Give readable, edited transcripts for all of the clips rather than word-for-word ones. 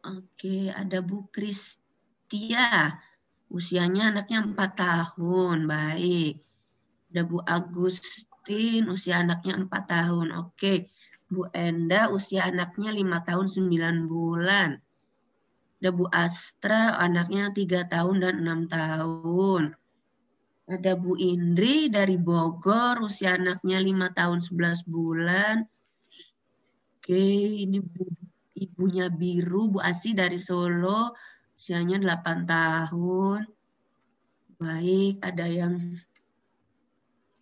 Oke, ada Bu Kristia. Usianya anaknya 4 tahun. Baik. Ada Bu Agustin, usia anaknya 4 tahun. Oke. Bu Enda, usia anaknya 5 tahun 9 bulan. Ada Bu Astra, anaknya 3 tahun dan 6 tahun. Ada Bu Indri dari Bogor, usia anaknya 5 tahun 11 bulan. Oke, ini ibunya Biru, Bu Asi dari Solo, usianya 8 tahun. Baik, ada yang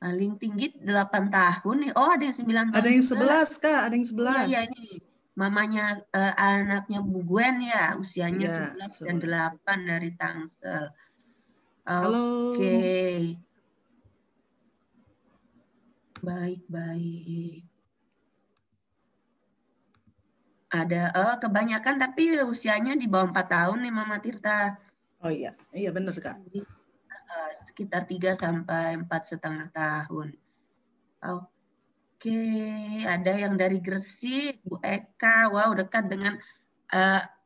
paling tinggi 8 tahun nih. Oh, ada yang 9 tahun Ada yang juga. 11, Kak. Ada yang Oh, 11. iya, ini mamanya anaknya Bu Gwen ya, usianya Ya, 11 dan 11. 8 dari Tangsel. Halo. Oke. Baik. Ada kebanyakan tapi usianya di bawah 4 tahun nih Mama Tirta. Oh iya, iya benar Kak. Jadi, sekitar 3 sampai 4,5 tahun. Oke, ada yang dari Gresik, Bu Eka. Wow, dekat dengan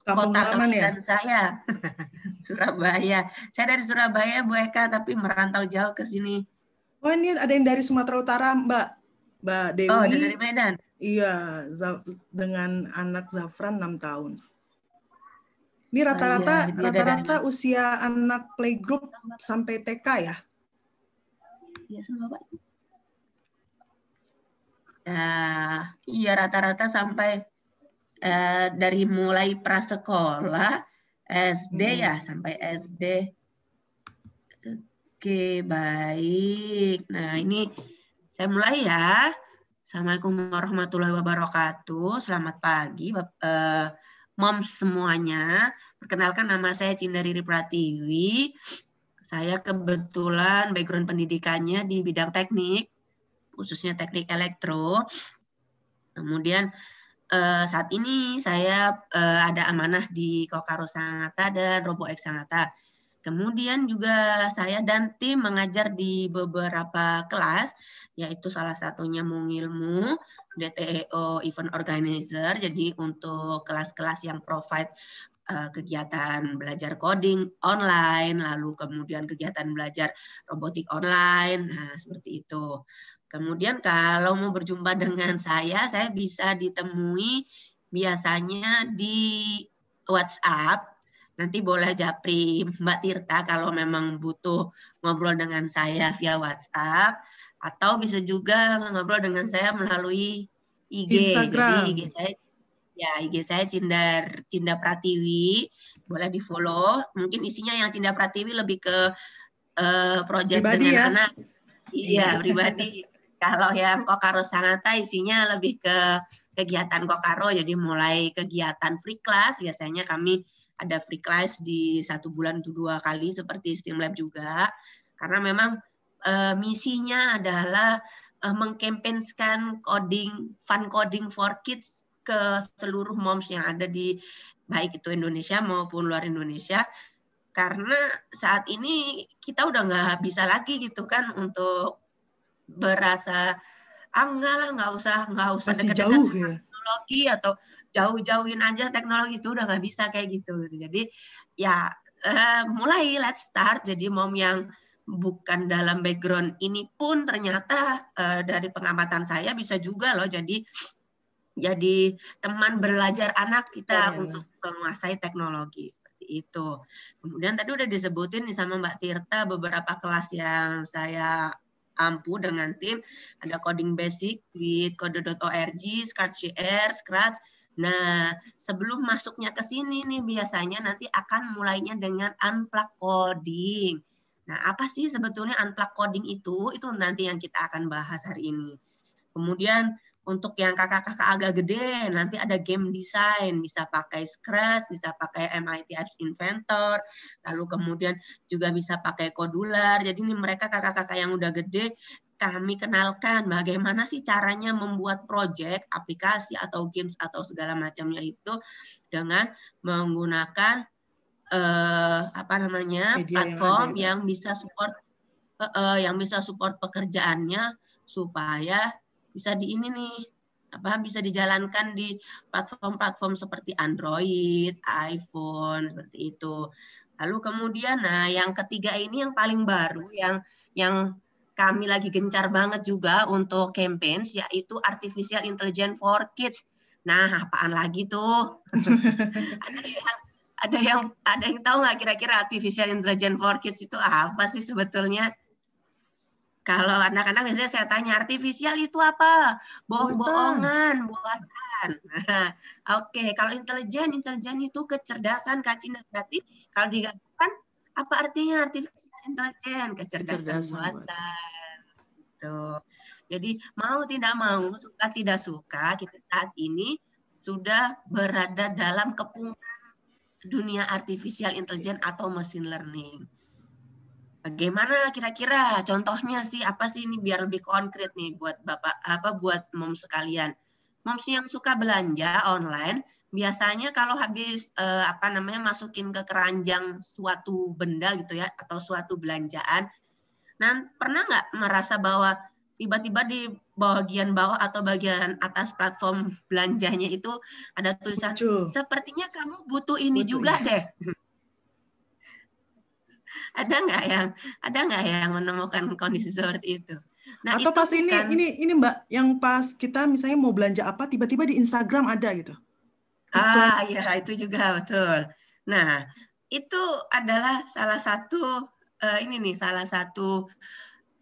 Kampung kota halaman ya? kelahiran saya, Surabaya. Saya dari Surabaya, Bu Eka, tapi merantau jauh ke sini. Oh ini ada yang dari Sumatera Utara, Mbak Oh, ada dari Dewi. Medan. Iya, dengan anak Zafran 6 tahun. Ini Iya, dia ada dari rata-rata usia anak playgroup sampai TK ya? Iya, sama Bapak. Iya, rata-rata sampai dari mulai prasekolah, SD ya, sampai SD. Oke, baik. Nah, ini saya mulai ya. Assalamualaikum warahmatullahi wabarakatuh. Selamat pagi, Moms semuanya. Perkenalkan nama saya Cinda Riri Pratiwi. Saya kebetulan background pendidikannya di bidang teknik, khususnya teknik elektro. Kemudian saat ini saya ada amanah di Kokaro Sangatta dan RoboX Sangatta. Kemudian juga saya dan tim mengajar di beberapa kelas, yaitu salah satunya Mungilmu, DTEO Event Organizer, jadi untuk kelas-kelas yang provide kegiatan belajar coding online, lalu kemudian kegiatan belajar robotik online, nah seperti itu. Kemudian kalau mau berjumpa dengan saya bisa ditemui biasanya di WhatsApp. Nanti boleh japri Mbak Tirta kalau memang butuh ngobrol dengan saya via WhatsApp. Atau bisa juga ngobrol dengan saya melalui IG. Jadi IG saya Cinda Pratiwi. Boleh di follow. Mungkin isinya yang Cinda Pratiwi lebih ke project Pribadi dengan ya? anak. Iya, pribadi. Kalau yang Kokaro Sangatta isinya lebih ke kegiatan Kokaro, jadi mulai kegiatan free class, biasanya kami ada free class di 1 bulan itu 2 kali seperti Steam Lab juga, karena memang misinya adalah mengkampanyekan fun coding for kids ke seluruh moms yang ada di baik itu Indonesia maupun luar Indonesia, karena saat ini kita udah nggak bisa lagi gitu kan untuk berasa enggak lah, nggak usah Masih dekat-dekat jauh sama ya? teknologi atau jauh-jauhin aja teknologi, itu udah nggak bisa kayak gitu. Jadi ya mulai let's start. Jadi mom yang bukan dalam background ini pun ternyata dari pengamatan saya bisa juga loh jadi teman belajar anak kita untuk menguasai teknologi seperti itu. Kemudian tadi udah disebutin nih sama Mbak Tirta beberapa kelas yang saya ampu dengan tim. Ada coding basic with kode.org, Scratch.jr, Scratch. Nah, sebelum masuknya ke sini nih biasanya nanti akan mulainya dengan unplug coding. Nah, apa sih sebetulnya unplug coding itu? Itu nanti yang kita akan bahas hari ini. Kemudian untuk yang kakak-kakak agak gede, nanti ada game design, bisa pakai Scratch, bisa pakai MIT Apps Inventor, lalu kemudian juga bisa pakai Kodular. Jadi ini mereka kakak-kakak yang udah gede, kami kenalkan bagaimana sih caranya membuat project, aplikasi atau games atau segala macamnya itu dengan menggunakan platform yang bisa support pekerjaannya supaya bisa di ini nih bisa dijalankan di platform-platform seperti Android, iPhone, seperti itu. Lalu kemudian, nah yang ketiga ini yang paling baru, yang kami lagi gencar banget juga untuk campaigns, yaitu Artificial Intelligence for Kids. Nah, apaan lagi tuh? ada yang tahu nggak kira-kira Artificial Intelligence for Kids itu apa sih sebetulnya? Kalau anak-anak biasanya saya tanya, artifisial itu apa? Bohong-bohongan, buatan. Nah, oke. Kalau intelijen itu kecerdasan, berarti kalau digabungkan, apa artinya artificial intelligence? Kecerdasan buatan. Tuh. Jadi mau tidak mau, suka tidak suka, kita saat ini sudah berada dalam kepungan dunia artificial intelligence atau machine learning. Bagaimana kira-kira contohnya sih, apa sih ini biar lebih konkret nih buat buat moms sekalian. Moms yang suka belanja online biasanya kalau habis masukin ke keranjang suatu benda gitu ya, atau suatu belanjaan, nah pernah nggak merasa bahwa tiba-tiba di bagian bawah atau bagian atas platform belanjanya itu ada tulisan, sepertinya kamu butuh ini juga deh. Ada nggak yang menemukan kondisi seperti itu? Nah, atau itu pas ini Mbak, yang pas kita misalnya mau belanja apa, tiba-tiba di Instagram ada gitu. Iklan. Ya itu juga betul. Nah, itu adalah salah satu salah satu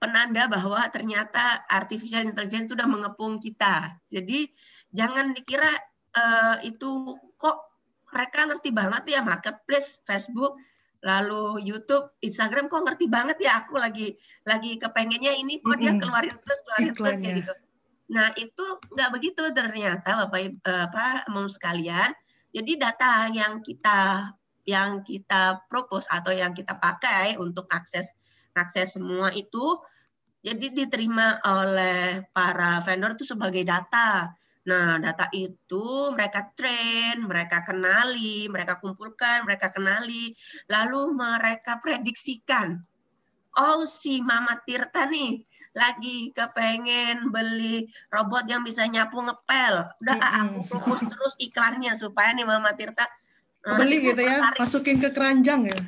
penanda bahwa ternyata artificial intelligence itu sudah mengepung kita. Jadi jangan dikira itu kok mereka ngerti banget ya marketplace, Facebook, lalu YouTube, Instagram kok ngerti banget ya, aku lagi kepengennya ini kok dia keluarin terus kayak gitu. Nah, itu nggak begitu ternyata Bapak mau sekalian. Jadi data yang kita propose atau yang kita pakai untuk akses semua itu jadi diterima oleh para vendor itu sebagai data. Nah, data itu mereka train, mereka kenali, mereka kumpulkan, mereka kenali, lalu mereka prediksikan. Oh, si Mama Tirta nih lagi kepengen beli robot yang bisa nyapu ngepel. Udah aku propose terus iklannya supaya nih Mama Tirta beli gitu ya, masukin ke keranjang ya.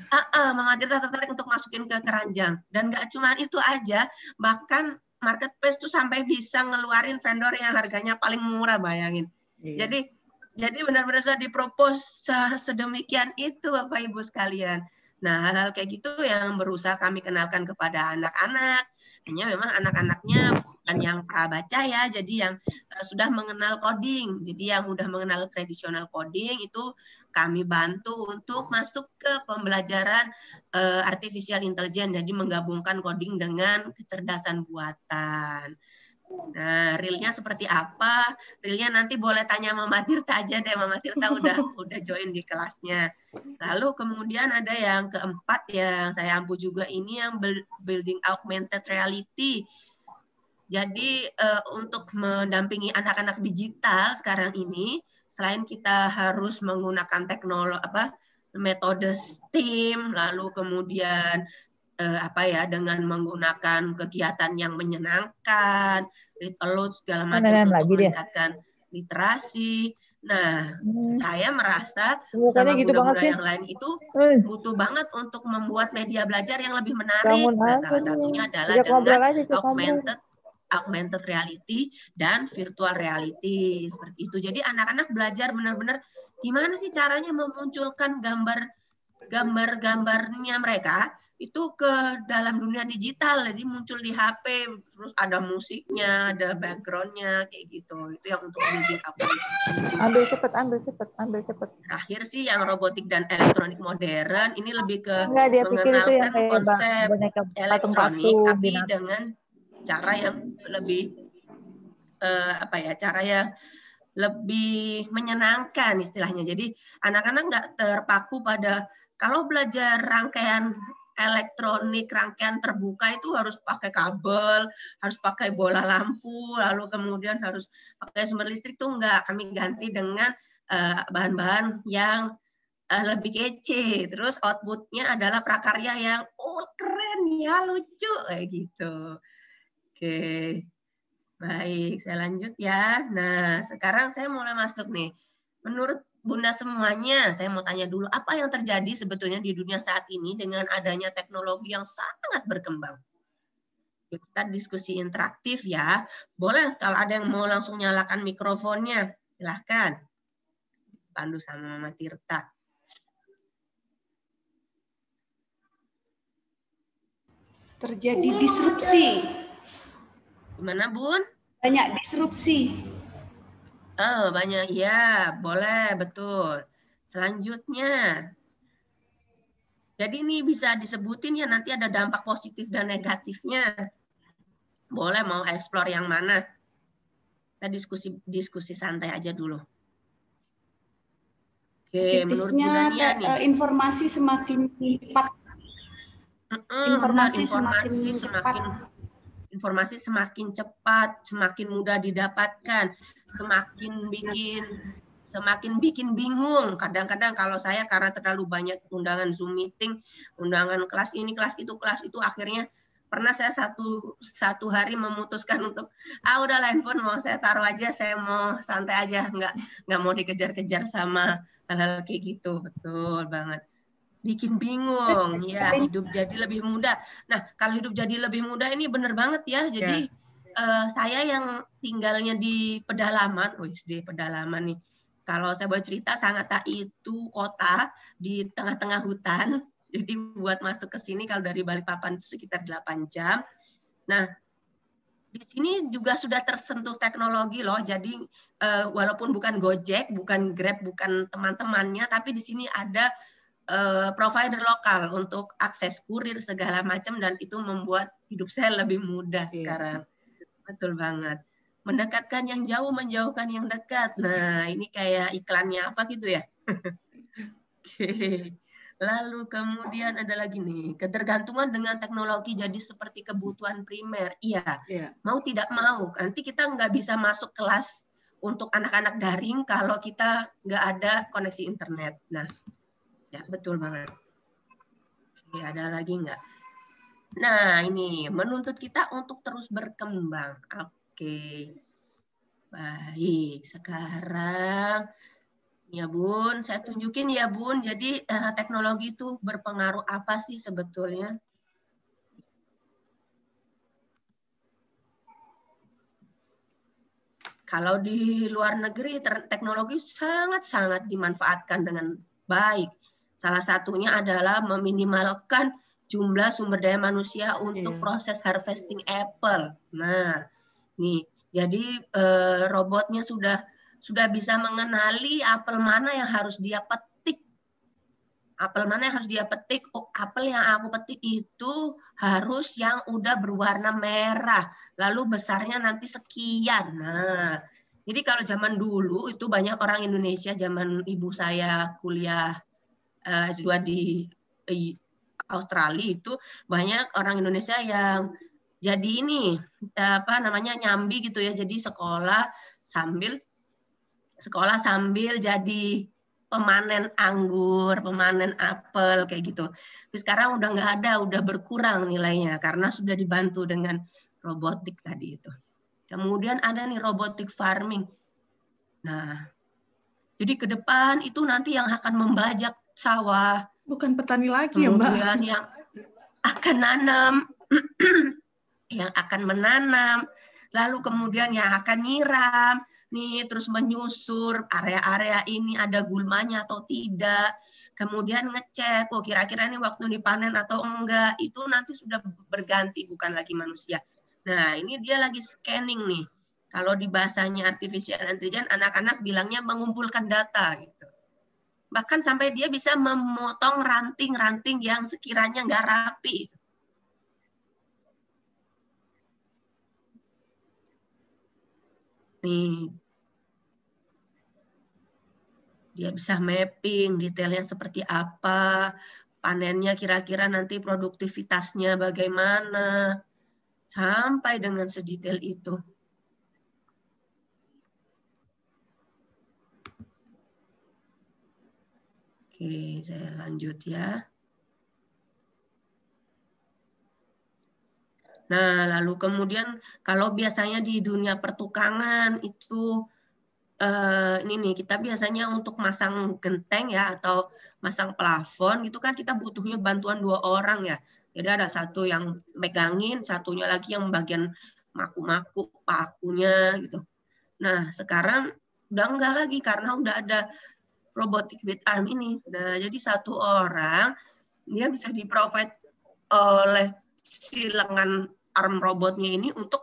Mama Tirta tertarik untuk masukin ke keranjang. Dan nggak cuma itu aja, bahkan marketplace tuh sampai bisa ngeluarin vendor yang harganya paling murah, bayangin. Iya. Jadi benar-benar sudah dipropose sedemikian itu Bapak Ibu sekalian. Nah, hal-hal kayak gitu yang berusaha kami kenalkan kepada anak-anak. Hanya memang anak-anaknya bukan yang prabaca ya, jadi yang sudah mengenal coding. Jadi yang sudah mengenal tradisional coding itu kami bantu untuk masuk ke pembelajaran artificial intelligence, jadi menggabungkan coding dengan kecerdasan buatan. Nah, realnya seperti apa? Realnya nanti boleh tanya Mama Tirta aja deh. Mama Tirta udah join di kelasnya. Lalu kemudian ada yang keempat yang saya ampu juga, ini yang building augmented reality. Jadi untuk mendampingi anak-anak digital sekarang ini, selain kita harus menggunakan teknologi metode STEAM, lalu kemudian dengan menggunakan kegiatan yang menyenangkan, lalu segala macam untuk meningkatkan literasi. Nah, saya merasa sama guna-guna yang lain itu butuh banget untuk membuat media belajar yang lebih menarik. Nah, salah satunya adalah dengan augmented reality dan virtual reality, seperti itu. Jadi anak-anak belajar benar-benar gimana sih caranya memunculkan gambarnya mereka itu ke dalam dunia digital, jadi muncul di HP, terus ada musiknya, ada backgroundnya, kayak gitu. Itu yang untuk building aplikasi. Ambil cepet. Terakhir sih yang robotik dan elektronik modern, ini lebih ke mengenalkan konsep elektronik, tapi dengan cara yang lebih cara yang lebih menyenangkan istilahnya. Jadi anak-anak nggak terpaku pada kalau belajar rangkaian elektronik, rangkaian terbuka itu harus pakai kabel, harus pakai bola lampu, lalu kemudian harus pakai sumber listrik, tuh enggak. Kami ganti dengan bahan-bahan yang lebih kece. Terus outputnya adalah prakarya yang keren ya, lucu kayak gitu. Oke. Baik, saya lanjut ya. Nah, sekarang saya mulai masuk nih. Menurut Bunda semuanya, saya mau tanya dulu, apa yang terjadi sebetulnya di dunia saat ini dengan adanya teknologi yang sangat berkembang? Kita diskusi interaktif ya. Boleh kalau ada yang mau langsung nyalakan mikrofonnya, silahkan. Pandu sama Mama Tirta. Terjadi disrupsi. Gimana, Bun? Banyak disrupsi. Oh, banyak. Ya, boleh, betul. Selanjutnya. Jadi ini bisa disebutin ya, nanti ada dampak positif dan negatifnya. Boleh mau explore yang mana? Kita diskusi santai aja dulu. Oke, menurut Bu Positifnya Dania nih. informasi semakin cepat. Informasi semakin cepat, semakin mudah didapatkan, semakin bikin bingung. Kadang-kadang kalau saya karena terlalu banyak undangan Zoom meeting, undangan kelas ini, kelas itu, akhirnya pernah saya satu hari memutuskan untuk udahlah handphone mau saya taruh aja, saya mau santai aja, nggak mau dikejar-kejar sama hal-hal kayak gitu. Betul banget. Bikin bingung, ya hidup jadi lebih mudah. Nah, kalau hidup jadi lebih mudah ini bener banget ya. Jadi saya yang tinggalnya di pedalaman, di pedalaman nih. Kalau saya boleh cerita, Sangatta itu kota di tengah-tengah hutan. Jadi buat masuk ke sini kalau dari Balikpapan itu sekitar 8 jam. Nah, di sini juga sudah tersentuh teknologi loh. Jadi walaupun bukan Gojek, bukan Grab, bukan teman-temannya, tapi di sini ada provider lokal untuk akses kurir segala macam, dan itu membuat hidup saya lebih mudah sekarang. Betul banget. Mendekatkan yang jauh, menjauhkan yang dekat. Nah, ini kayak iklannya apa gitu ya. Oke. Lalu kemudian ada lagi nih, ketergantungan dengan teknologi jadi seperti kebutuhan primer. Iya, mau tidak mau. Nanti kita nggak bisa masuk kelas untuk anak-anak daring kalau kita nggak ada koneksi internet. Nah, ya, betul banget. Oke, ada lagi nggak? Nah, ini menuntut kita untuk terus berkembang. Oke. Baik, sekarang ya Bun, saya tunjukin ya Bun. Jadi teknologi itu berpengaruh apa sih sebetulnya? Kalau di luar negeri teknologi sangat-sangat dimanfaatkan dengan baik. Salah satunya adalah meminimalkan jumlah sumber daya manusia untuk proses harvesting apple. Nah, nih, jadi robotnya sudah bisa mengenali apel mana yang harus dia petik. Apel mana yang harus dia petik? Oh, apel yang aku petik itu harus yang udah berwarna merah. Lalu besarnya nanti sekian. Nah, jadi kalau zaman dulu itu banyak orang Indonesia, zaman ibu saya kuliah S2 di Australia, itu banyak orang Indonesia yang jadi ini nyambi gitu ya. Jadi sekolah sambil jadi pemanen anggur, pemanen apel kayak gitu. Tapi sekarang udah nggak ada, udah berkurang nilainya karena sudah dibantu dengan robotik tadi itu. Kemudian ada nih robotic farming. Nah, jadi ke depan itu nanti yang akan membajak sawah. Bukan petani lagi ya Mbak? Kemudian yang akan nanam, yang akan menanam, lalu kemudian yang akan nyiram, nih terus menyusur area-area ini ada gulmanya atau tidak, kemudian ngecek, oh kira-kira ini waktu dipanen atau enggak, itu nanti sudah berganti, bukan lagi manusia. Nah ini dia lagi scanning nih, kalau di bahasanya artificial intelligence, anak-anak bilangnya mengumpulkan data gitu. Bahkan sampai dia bisa memotong ranting-ranting yang sekiranya nggak rapi. Nih, dia bisa mapping detailnya seperti apa, panennya kira-kira nanti produktivitasnya bagaimana, sampai dengan sedetail itu. Oke, saya lanjut ya. Nah, lalu kemudian kalau biasanya di dunia pertukangan itu ini nih, kita biasanya untuk masang genteng ya atau masang plafon itu kan kita butuhnya bantuan 2 orang ya. Jadi ada satu yang megangin, satunya lagi yang bagian maku-maku pakunya gitu. Nah, sekarang udah enggak lagi karena udah ada robotic with arm ini. Nah, jadi satu orang dia bisa di-provide oleh si lengan arm robotnya ini untuk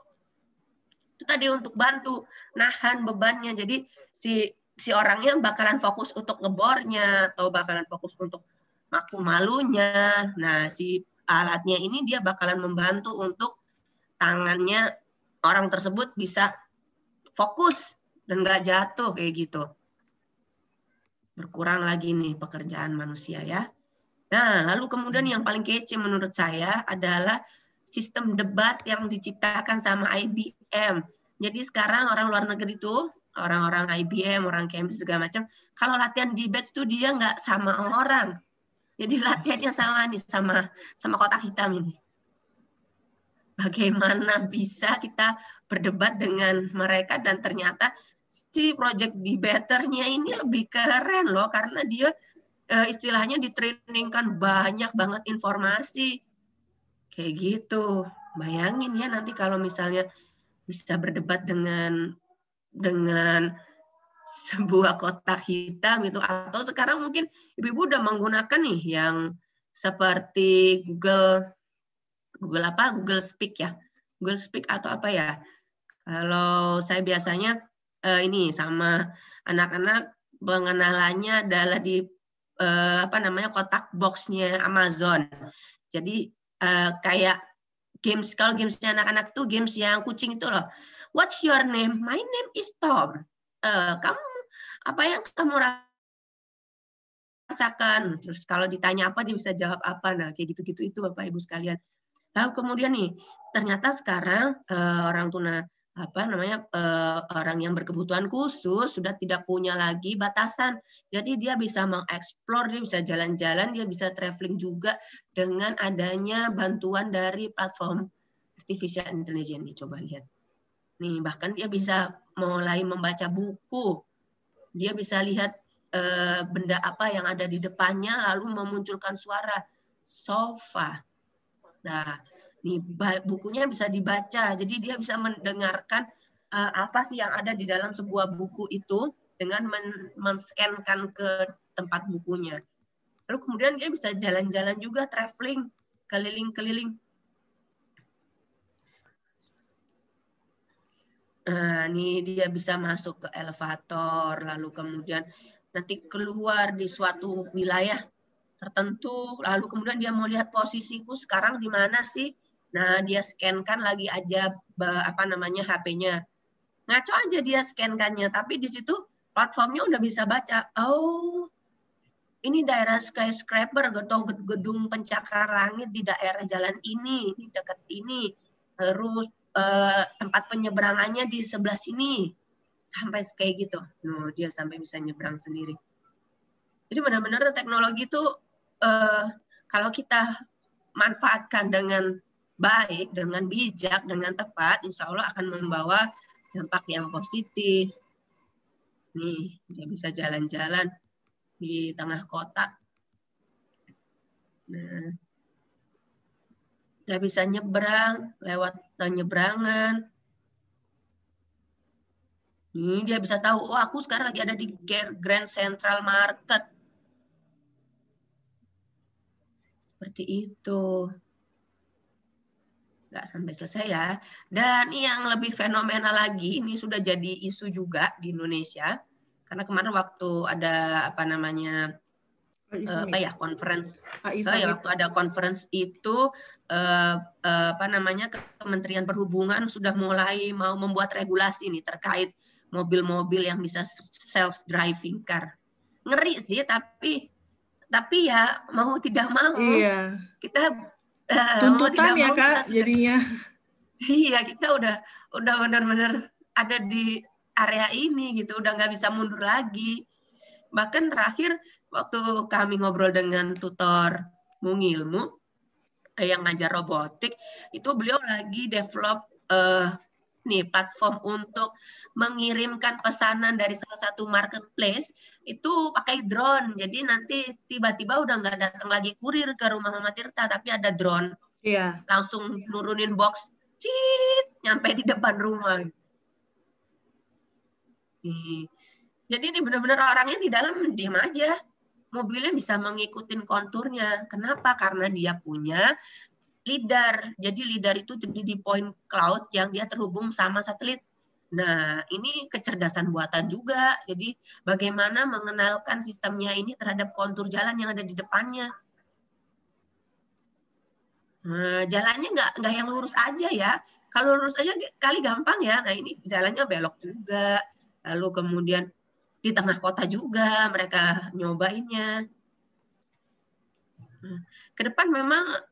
itu tadi untuk bantu nahan bebannya. Jadi si orangnya bakalan fokus untuk ngebornya atau bakalan fokus untuk maku malunya. Nah, si alatnya ini dia bakalan membantu untuk tangannya orang tersebut bisa fokus dan nggak jatuh kayak gitu. Berkurang lagi nih pekerjaan manusia ya. Nah, lalu kemudian yang paling kece menurut saya adalah sistem debat yang diciptakan sama IBM. Jadi sekarang orang luar negeri itu, orang-orang IBM, orang Cambridge segala macam, kalau latihan debat itu dia nggak sama orang. Jadi latihannya sama nih, sama kotak hitam ini. Bagaimana bisa kita berdebat dengan mereka dan ternyata si project debaternya ini lebih keren loh karena dia istilahnya ditrainingkan banyak banget informasi. Kayak gitu. Bayangin ya nanti kalau misalnya bisa berdebat dengan sebuah kotak hitam gitu. Atau sekarang mungkin ibu-ibu udah menggunakan nih yang seperti Google Speak ya. Google Speak atau apa ya. Kalau saya biasanya ini sama anak-anak pengenalannya adalah di kotak boxnya Amazon. Jadi kayak games, kalau gamesnya anak-anak itu games yang kucing itu loh. What's your name? My name is Tom. Kamu apa yang kamu rasakan? Terus kalau ditanya apa dia bisa jawab apa. Nah kayak gitu-gitu itu Bapak Ibu sekalian. Lalu kemudian nih ternyata sekarang orang yang berkebutuhan khusus sudah tidak punya lagi batasan. Jadi dia bisa mengeksplor, dia bisa jalan-jalan, dia bisa traveling juga dengan adanya bantuan dari platform artificial intelligence. Nih, coba lihat. Nih, bahkan dia bisa mulai membaca buku. Dia bisa lihat benda apa yang ada di depannya lalu memunculkan suara sofa. Nah, nih bukunya bisa dibaca, jadi dia bisa mendengarkan apa sih yang ada di dalam sebuah buku itu dengan men-scan-kan ke tempat bukunya. Lalu kemudian dia bisa jalan-jalan juga, traveling, keliling-keliling. Nah, ini dia bisa masuk ke elevator, lalu kemudian nanti keluar di suatu wilayah tertentu, lalu kemudian dia mau lihat posisiku sekarang di mana sih. Nah, dia scan-kan lagi aja HP-nya. Ngaco aja dia scan-kannya, tapi di situ platformnya udah bisa baca. Oh, ini daerah skyscraper atau gedung pencakar langit di daerah jalan ini dekat ini. Terus tempat penyeberangannya di sebelah sini. Sampai kayak gitu. Nah, dia sampai bisa nyebrang sendiri. Jadi benar-benar teknologi itu kalau kita manfaatkan dengan baik, dengan bijak, dengan tepat, insya Allah akan membawa dampak yang positif. Nih, dia bisa jalan-jalan di tengah kota. Nah, dia bisa nyebrang lewat penyeberangan. Nih, dia bisa tahu, oh aku sekarang lagi ada di Grand Central Market. Seperti itu. Nggak sampai selesai ya. Dan yang lebih fenomenal lagi, ini sudah jadi isu juga di Indonesia. Karena kemarin waktu ada conference. Waktu ada conference itu Kementerian Perhubungan sudah mulai mau membuat regulasi nih terkait mobil-mobil yang bisa self-driving car. Ngeri sih, tapi ya mau tidak mau kita tuntutan ya Kak jadinya. Iya, kita udah benar-benar ada di area ini gitu, udah nggak bisa mundur lagi. Bahkan terakhir waktu kami ngobrol dengan tutor Mungilmu, yang ngajar robotik, itu beliau lagi develop platform untuk mengirimkan pesanan dari salah satu marketplace itu pakai drone. Jadi nanti tiba-tiba udah nggak datang lagi kurir ke rumah Mama Tirta, tapi ada drone. Iya. Langsung nurunin box, cit, nyampe di depan rumah. Nih. Jadi ini benar-benar orangnya di dalam diam aja. Mobilnya bisa mengikuti konturnya. Kenapa? Karena dia punya lidar. Jadi lidar itu jadi di point cloud yang dia terhubung sama satelit. Nah, ini kecerdasan buatan juga. Jadi bagaimana mengenalkan sistemnya ini terhadap kontur jalan yang ada di depannya. Nah, jalannya nggak yang lurus aja ya. Kalau lurus aja kali gampang ya. Nah, ini jalannya belok juga. Lalu kemudian di tengah kota juga mereka nyobainnya. Nah, ke depan memang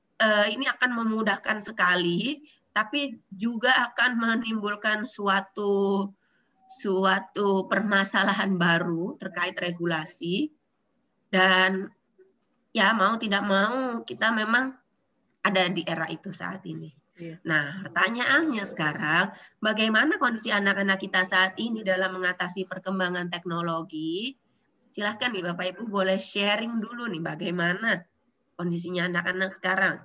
ini akan memudahkan sekali, tapi juga akan menimbulkan suatu permasalahan baru terkait regulasi. Dan ya mau tidak mau kita memang ada di era itu saat ini. Iya. Nah, pertanyaannya sekarang, bagaimana kondisi anak-anak kita saat ini dalam mengatasi perkembangan teknologi? Silahkan nih Bapak Ibu boleh sharing dulu nih bagaimana kondisinya anak-anak sekarang.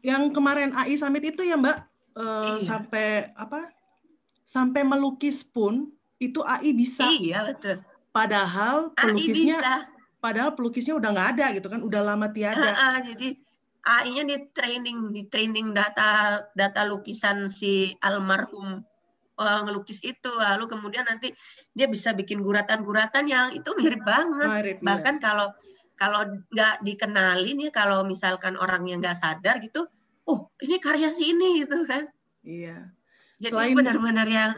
Yang kemarin AI Summit itu ya Mbak, Iya. sampai melukis pun itu AI bisa. Iya, betul. Padahal pelukisnya udah nggak ada gitu kan, udah lama tiada. Jadi AI-nya di training data lukisan si almarhum ngelukis itu, lalu kemudian nanti dia bisa bikin guratan-guratan yang itu mirip banget. Mirip, bahkan kalau nggak dikenalin ya, kalau misalkan orang yang nggak sadar gitu, oh ini karya sini gitu kan. Iya. Jadi benar-benar yang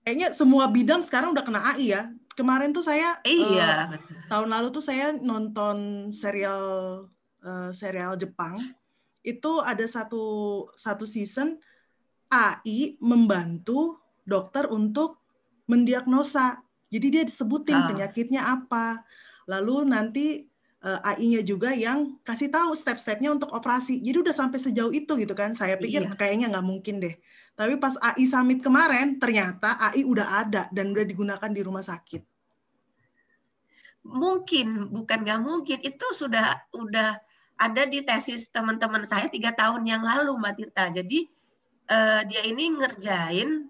kayaknya semua bidang sekarang udah kena AI ya. Kemarin tuh saya tahun lalu tuh saya nonton serial Jepang. Itu ada satu season AI membantu dokter untuk mendiagnosa. Jadi dia disebutin penyakitnya apa. Lalu nanti AI-nya juga yang kasih tahu step-stepnya untuk operasi. Jadi udah sampai sejauh itu gitu kan. Saya pikir kayaknya nggak mungkin deh. Tapi pas AI Summit kemarin, ternyata AI udah ada dan udah digunakan di rumah sakit. Mungkin, bukan nggak mungkin. Itu sudah ada di tesis teman-teman saya 3 tahun yang lalu, Mbak Tirta. Jadi dia ini ngerjain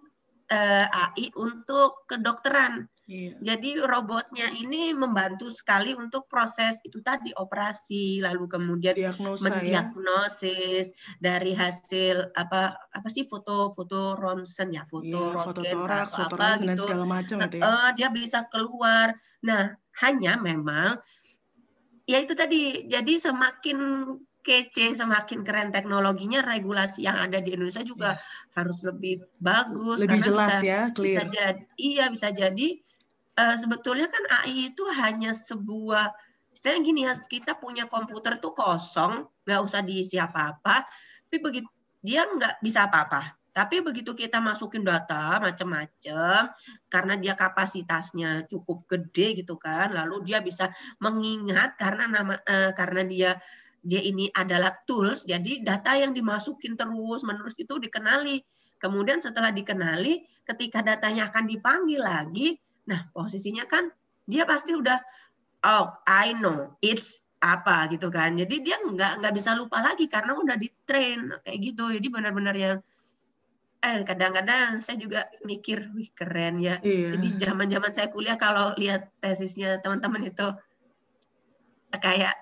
AI untuk kedokteran. Iya. Jadi robotnya ini membantu sekali untuk proses itu tadi operasi, lalu kemudian mendiagnosis dari hasil apa sih foto ronsen ya, foto toraks, foto apa gitu, dan segala macam itu ya. Dia bisa keluar. Nah, hanya memang ya itu tadi, jadi semakin kece, semakin keren teknologinya, regulasi yang ada di Indonesia juga harus lebih bagus, lebih karena jelas ya, clear. Bisa jadi sebetulnya kan AI itu hanya sebuah, istilahnya gini ya, kita punya komputer tuh kosong, nggak usah diisi apa-apa, tapi begitu dia nggak bisa apa-apa. Tapi begitu kita masukin data macam-macam, karena dia kapasitasnya cukup gede gitu kan, lalu dia bisa mengingat karena dia ini adalah tools, jadi data yang dimasukin terus-menerus itu dikenali. Kemudian setelah dikenali, ketika datanya akan dipanggil lagi, nah posisinya kan dia pasti udah, oh I know it's apa gitu kan. Jadi dia nggak bisa lupa lagi karena udah di-train kayak gitu. Jadi benar-benar yang kadang-kadang saya juga mikir, wih keren ya. Iya. Jadi zaman-zaman saya kuliah kalau lihat tesisnya teman-teman itu kayak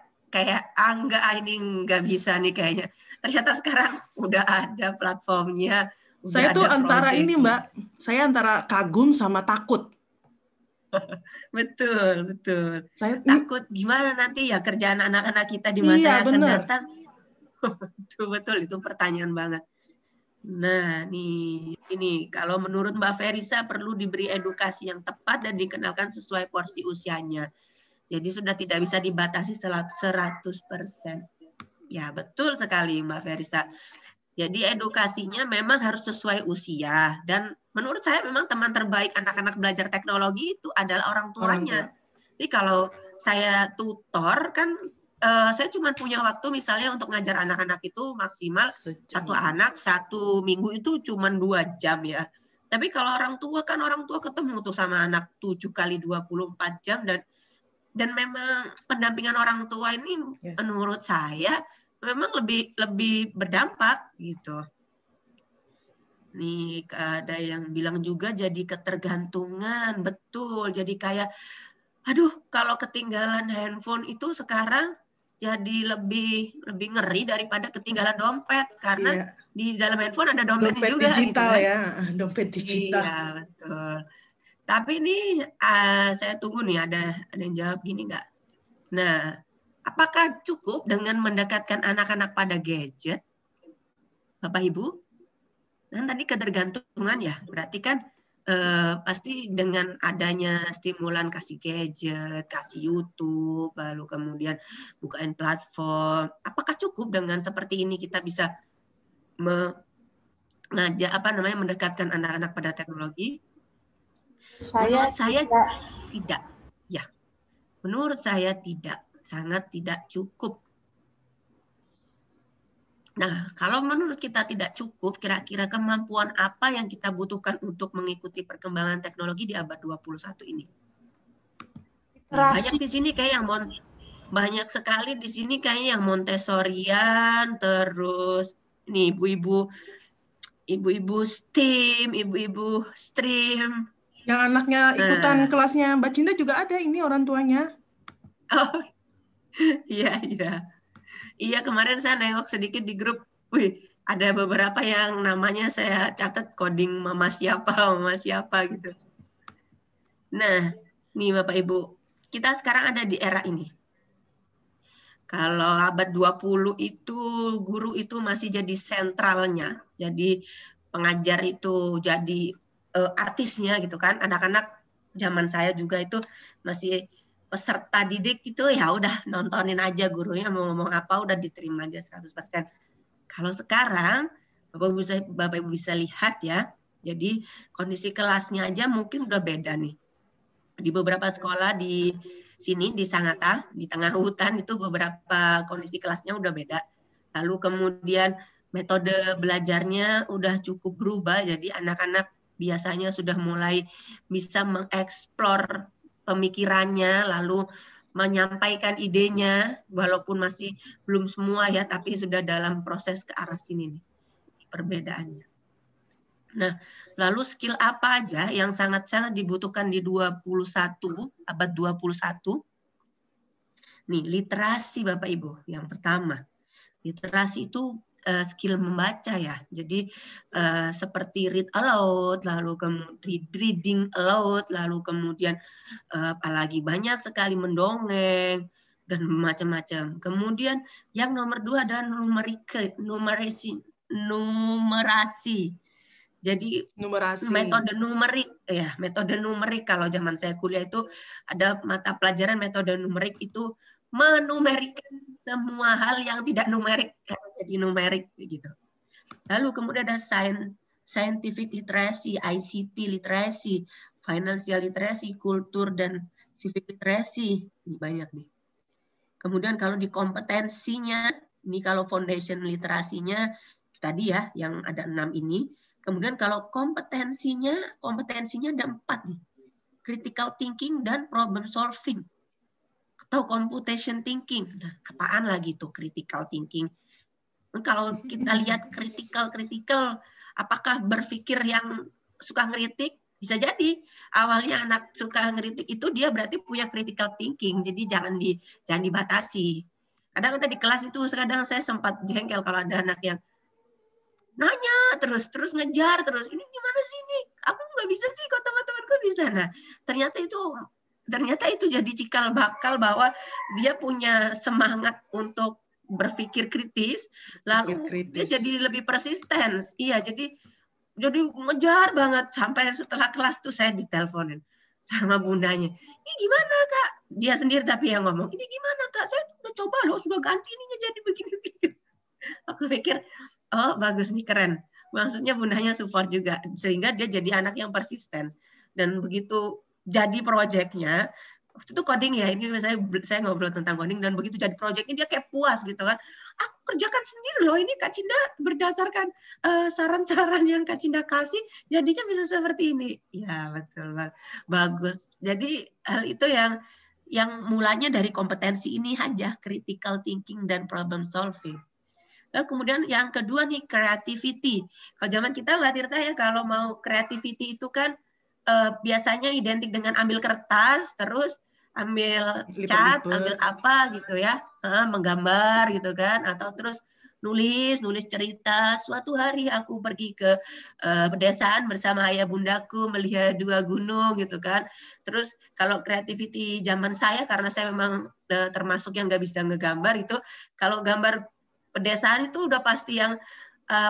enggak, ini nggak bisa nih kayaknya. Ternyata sekarang udah ada platformnya. Saya tuh antara ini Mbak, saya antara kagum sama takut. Betul. Takut gimana nanti ya kerjaan anak-anak kita di masa yang akan datang. Betul, itu pertanyaan banget. Nah, ini kalau menurut Mbak Ferisa perlu diberi edukasi yang tepat dan dikenalkan sesuai porsi usianya. Jadi sudah tidak bisa dibatasi 100%. Ya, betul sekali Mbak Ferisa. Jadi edukasinya memang harus sesuai usia. Dan menurut saya memang teman terbaik anak-anak belajar teknologi itu adalah orang tuanya. Jadi kalau saya tutor kan saya cuma punya waktu misalnya untuk ngajar anak-anak itu maksimal satu anak 1 minggu itu cuma 2 jam ya. Tapi kalau orang tua kan orang tua ketemu tuh sama anak 7 kali 24 jam dan memang pendampingan orang tua ini menurut saya memang lebih berdampak gitu. Nih ada yang bilang juga jadi ketergantungan, betul. Jadi kayak, aduh kalau ketinggalan handphone itu sekarang jadi lebih ngeri daripada ketinggalan dompet karena di dalam handphone ada dompetnya dompet juga. Digital gitu, kan? Ya, dompet digital. Iya betul. Tapi ini saya tunggu nih ada yang jawab gini nggak? Nah, apakah cukup dengan mendekatkan anak-anak pada gadget, Bapak Ibu? Dan tadi ketergantungan ya, berarti kan pasti dengan adanya stimulan kasih gadget, kasih YouTube, lalu kemudian bukain platform. Apakah cukup dengan seperti ini kita bisa mendekatkan anak-anak pada teknologi? Menurut saya tidak. Ya, menurut saya tidak, sangat tidak cukup. Nah, kalau menurut kita tidak cukup, kira-kira kemampuan apa yang kita butuhkan untuk mengikuti perkembangan teknologi di abad 21 ini? Banyak di sini kayak yang banyak sekali di sini kayak yang Montessorian, terus ini ibu-ibu STEAM, ibu-ibu STREAM. Yang anaknya ikutan kelasnya Mbak Cinda juga ada ini orang tuanya. Oh, iya. Iya, kemarin saya nengok sedikit di grup. Wih, ada beberapa yang namanya saya catat coding mama siapa gitu. Nah, nih Bapak Ibu, kita sekarang ada di era ini. Kalau abad 20 itu guru itu masih jadi sentralnya. Jadi pengajar itu jadi artisnya gitu kan. Anak-anak zaman saya juga itu masih peserta didik itu ya udah nontonin aja gurunya mau ngomong apa udah diterima aja 100%. Kalau sekarang Bapak Ibu bisa lihat ya, jadi kondisi kelasnya aja mungkin udah beda nih. Di beberapa sekolah di sini di Sangatta, di tengah hutan itu beberapa kondisi kelasnya udah beda. Lalu kemudian metode belajarnya udah cukup berubah, jadi anak-anak biasanya sudah mulai bisa mengeksplor pemikirannya, lalu menyampaikan idenya, walaupun masih belum semua ya, tapi sudah dalam proses ke arah sini nih perbedaannya. Nah, lalu skill apa aja yang sangat-sangat dibutuhkan di abad 21? Nih, literasi Bapak Ibu yang pertama. Literasi itu skill membaca ya. Jadi seperti read aloud, lalu kemudian reading aloud, lalu kemudian apalagi banyak sekali mendongeng dan macam-macam. Kemudian yang nomor 2 adalah numerasi. Jadi metode numerik kalau zaman saya kuliah itu ada mata pelajaran metode numerik itu menumerikan semua hal yang tidak numerik jadi numerik gitu. Lalu kemudian ada scientific literacy, ICT literacy, financial literacy, kultur dan civic literacy. Ini banyak nih. Kemudian kalau di kompetensinya, ini kalau foundation literasinya tadi ya yang ada 6 ini. Kemudian kalau kompetensinya ada 4 nih. Critical thinking dan problem solving. Atau computation thinking. Nah, apaan lagi tuh critical thinking? Kalau kita lihat critical, apakah berpikir yang suka ngeritik? Bisa jadi. Awalnya anak suka ngeritik itu dia berarti punya critical thinking. Jadi jangan dibatasi. Kadang ada di kelas itu kadang saya sempat jengkel kalau ada anak yang nanya terus ngejar terus, ini gimana sih ini, aku nggak bisa sih kok teman-temanku bisa. Nah ternyata itu jadi cikal bakal bahwa dia punya semangat untuk berpikir kritis, lalu dia jadi lebih persisten. Iya, jadi ngejar banget sampai setelah kelas tuh saya diteleponin sama bundanya, ini gimana Kak, dia sendiri tapi yang ngomong, ini gimana Kak, saya udah coba loh, sudah ganti ininya jadi begini. Aku pikir, oh bagus nih, keren. Maksudnya bundanya support juga, sehingga dia jadi anak yang persisten. Dan begitu jadi proyeknya, waktu itu coding ya, ini saya ngobrol tentang coding, dan begitu jadi proyeknya dia kayak puas gitu kan. Aku kerjakan sendiri loh, ini Kak Cinda berdasarkan saran-saran yang Kak Cinda kasih, jadinya bisa seperti ini. Ya betul, bagus. Jadi hal itu yang mulanya dari kompetensi ini aja, critical thinking dan problem solving. Lalu kemudian yang kedua nih, creativity. Kalau zaman kita Mbak Tirta ya, kalau mau creativity itu kan biasanya identik dengan ambil kertas, terus ambil cat, ambil apa gitu ya, menggambar gitu kan, atau terus nulis cerita. Suatu hari aku pergi ke pedesaan bersama ayah bundaku melihat 2 gunung gitu kan. Terus kalau creativity zaman saya, karena saya memang termasuk yang nggak bisa ngegambar itu, kalau gambar pedesaan itu udah pasti yang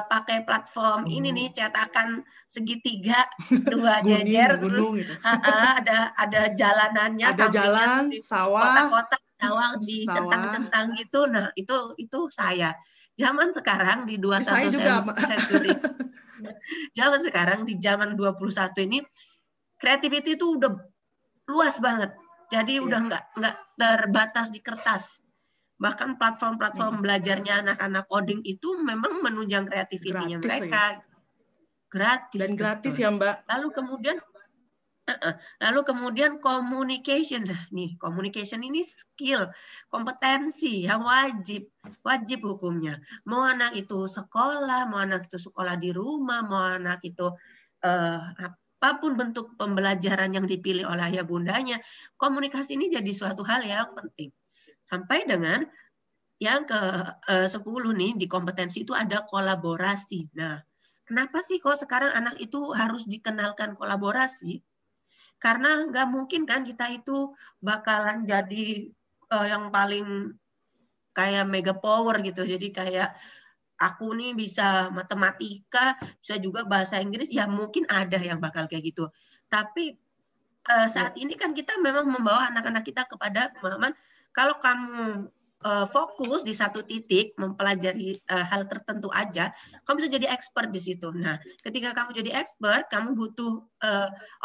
pakai platform ini nih, cetakan segitiga 2 jejer, gunung gitu. ada jalanannya, ada jalan, sawah, kotak-kotak sawah dicentang-centang gitu. Nah, itu saya. Zaman sekarang di 21 century. Zaman sekarang di zaman 21 ini creativity itu udah luas banget. Jadi udah nggak terbatas di kertas. Bahkan platform-platform belajarnya anak-anak coding itu memang menunjang kreativitinya mereka. Gratis. Dan gratis ya, Mbak. Lalu kemudian communication. Nih, communication ini skill, kompetensi yang wajib hukumnya. Mau anak itu sekolah, mau anak itu sekolah di rumah, mau anak itu apapun bentuk pembelajaran yang dipilih oleh ayah bundanya, komunikasi ini jadi suatu hal yang penting. Sampai dengan yang ke-10 nih, di kompetensi itu ada kolaborasi. Nah, kenapa sih kok sekarang anak itu harus dikenalkan kolaborasi? Karena nggak mungkin kan kita itu bakalan jadi yang paling kayak mega power gitu. Jadi kayak aku nih bisa matematika, bisa juga bahasa Inggris, ya mungkin ada yang bakal kayak gitu. Tapi saat ini kan kita memang membawa anak-anak kita kepada pemahaman, kalau kamu fokus di satu titik mempelajari hal tertentu aja, kamu bisa jadi expert di situ. Nah, ketika kamu jadi expert, kamu butuh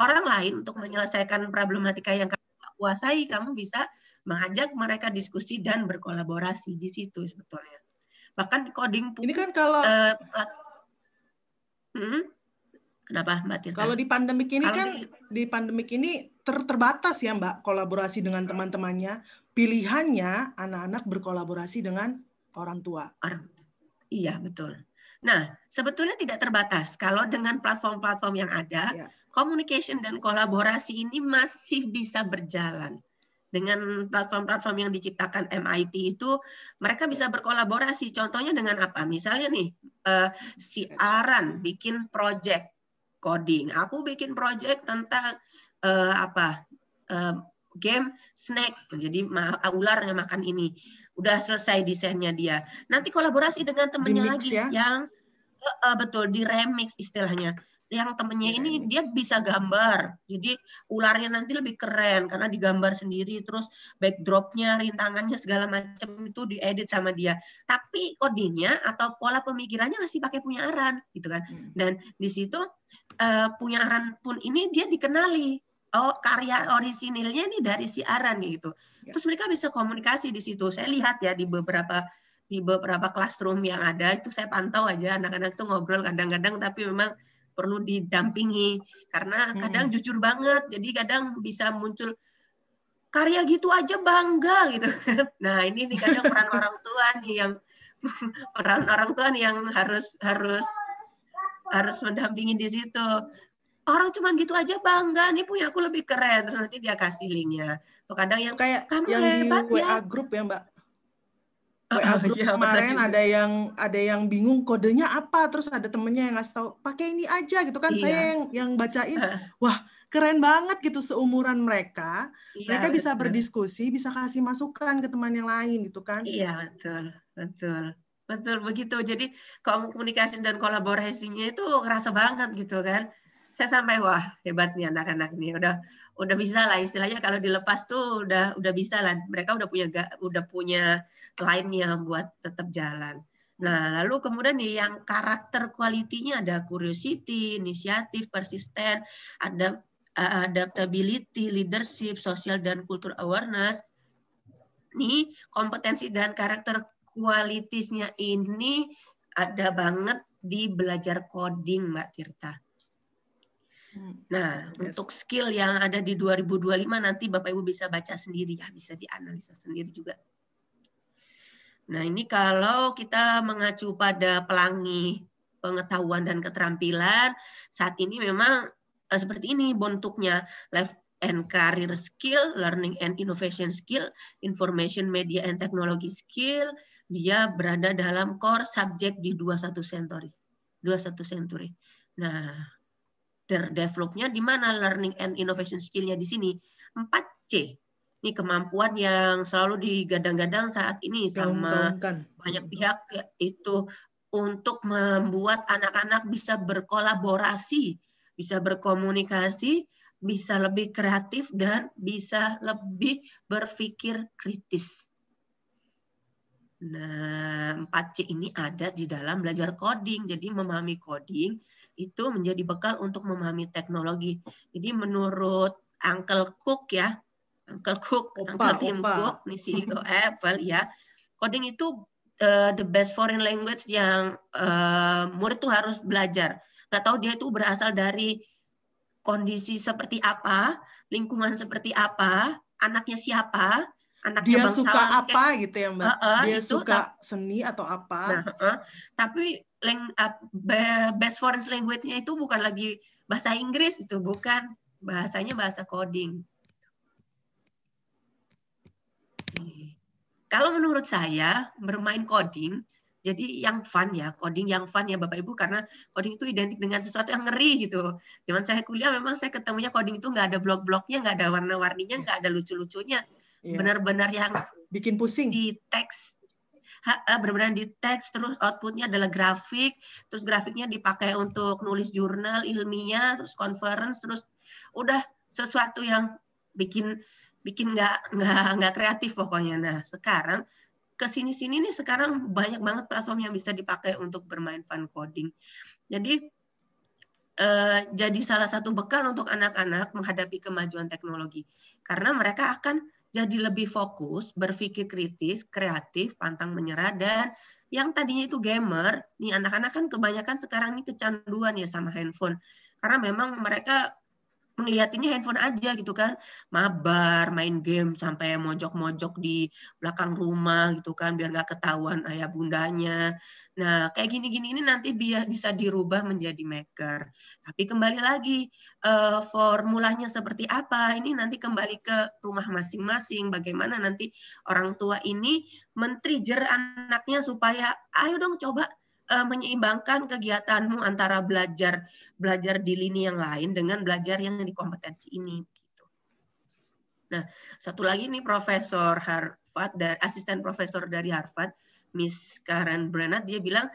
orang lain untuk menyelesaikan problematika yang kamu kuasai. Kamu bisa mengajak mereka diskusi dan berkolaborasi di situ sebetulnya. Bahkan coding pun. Ini kan kalau kenapa Mbak Tirta? Kalau di pandemik ini di pandemik ini terbatas ya Mbak, kolaborasi dengan teman-temannya. Pilihannya anak-anak berkolaborasi dengan orang tua. Iya, betul. Nah, sebetulnya tidak terbatas. Kalau dengan platform-platform yang ada, communication dan kolaborasi ini masih bisa berjalan. Dengan platform-platform yang diciptakan MIT itu, mereka bisa berkolaborasi. Contohnya dengan apa? Misalnya nih, si Aran bikin project coding. Aku bikin project tentang game snake. Jadi ular yang makan ini. Udah selesai desainnya dia. Nanti kolaborasi dengan temennya lagi ya? Yang betul di remix istilahnya. Yang temennya ini dia bisa gambar. Jadi ularnya nanti lebih keren karena digambar sendiri, terus backdropnya, rintangannya segala macam itu diedit sama dia. Tapi codingnya atau pola pemikirannya masih pakai punya Aran gitu kan. Dan di situ punya Aran pun ini dia dikenali. Oh, karya orisinilnya ini dari si Aran gitu. Terus mereka bisa komunikasi di situ. Saya lihat ya di beberapa classroom yang ada itu, saya pantau aja anak-anak itu ngobrol kadang-kadang, tapi memang perlu didampingi karena kadang jujur banget. Jadi kadang bisa muncul karya gitu aja bangga gitu. Nah, ini nih kadang peran orang tua nih yang harus mendampingi di situ. Orang cuma gitu aja bangga, nih punya aku lebih keren, terus nanti dia kasih linknya. Tuh kadang yang kayak kamu yang hebat di WA ya. Grup ya Mbak. WA Grup kemarin ada yang bingung kodenya apa, terus ada temennya yang ngasih tahu pakai ini aja gitu kan. Saya yang bacain, wah keren banget gitu, seumuran mereka. Mereka bisa berdiskusi, bisa kasih masukan ke teman yang lain gitu kan. Iya, betul begitu. Jadi komunikasi dan kolaborasinya itu kerasa banget gitu kan. Saya sampai wah hebat nih anak-anak nih, udah bisa lah istilahnya, kalau dilepas tuh udah bisa lah, mereka udah punya lainnya buat tetap jalan. Nah, lalu kemudian nih yang karakter quality-nya ada curiosity, inisiatif, persisten, ada adaptability, leadership, social dan cultural awareness. Nih, kompetensi dan karakter kualitasnya ini ada banget di belajar coding, Mbak Tirta. Nah, untuk skill yang ada di 2025 nanti Bapak Ibu bisa baca sendiri ya, bisa dianalisa sendiri juga. Nah, ini kalau kita mengacu pada pelangi pengetahuan dan keterampilan, saat ini memang seperti ini bentuknya: life and career skill, learning and innovation skill, information media and technology skill. Dia berada dalam core subject di 21 century. Nah, developnya di mana learning and innovation skill-nya di sini? 4C. Ini kemampuan yang selalu digadang-gadang saat ini sama banyak pihak, itu untuk membuat anak-anak bisa berkolaborasi, bisa berkomunikasi, bisa lebih kreatif, dan bisa lebih berpikir kritis. Nah, 4C ini ada di dalam belajar coding. Jadi memahami coding itu menjadi bekal untuk memahami teknologi. Jadi menurut Uncle Cook ya, Uncle Tim Cook, nih CEO Apple ya, coding itu the best foreign language yang murid tuh harus belajar. Nggak tahu dia itu berasal dari kondisi seperti apa, lingkungan seperti apa, anaknya siapa, anaknya dia suka apa gitu ya Mbak? Dia itu, suka seni atau apa? Nah, tapi best foreign language-nya itu bukan lagi bahasa Inggris, itu bukan, bahasanya bahasa coding. Kalau menurut saya bermain coding, jadi yang fun ya, coding yang fun ya Bapak Ibu, karena coding itu identik dengan sesuatu yang ngeri gitu. Zaman saya kuliah memang saya ketemunya coding itu nggak ada blok-bloknya, nggak ada warna-warninya, nggak ada lucu-lucunya. Benar-benar yang bikin pusing. Di teks, benar-benar di teks, terus outputnya adalah grafik, terus grafiknya dipakai untuk nulis jurnal ilmiah, terus conference, terus udah sesuatu yang bikin nggak kreatif pokoknya. Nah, sekarang kesini-sini nih sekarang banyak banget platform yang bisa dipakai untuk bermain fun coding. Jadi jadi salah satu bekal untuk anak-anak menghadapi kemajuan teknologi, karena mereka akan jadi lebih fokus, berpikir kritis, kreatif, pantang menyerah, dan yang tadinya itu gamer, nih anak-anak kan kebanyakan sekarang ini kecanduan ya sama handphone, karena memang mereka melihat ini handphone aja gitu kan, mabar, main game sampai mojok-mojok di belakang rumah gitu kan, biar nggak ketahuan ayah bundanya. Nah, kayak gini-gini ini nanti biar bisa dirubah menjadi maker. Tapi kembali lagi, formulanya seperti apa, ini nanti kembali ke rumah masing-masing, bagaimana nanti orang tua ini men-trigger anaknya supaya, ayo dong coba menyeimbangkan kegiatanmu antara belajar di lini yang lain dengan belajar yang di kompetensi ini. Gitu. Nah, satu lagi nih Profesor Harvard, asisten profesor dari Harvard, Miss Karen Brandt, dia bilang,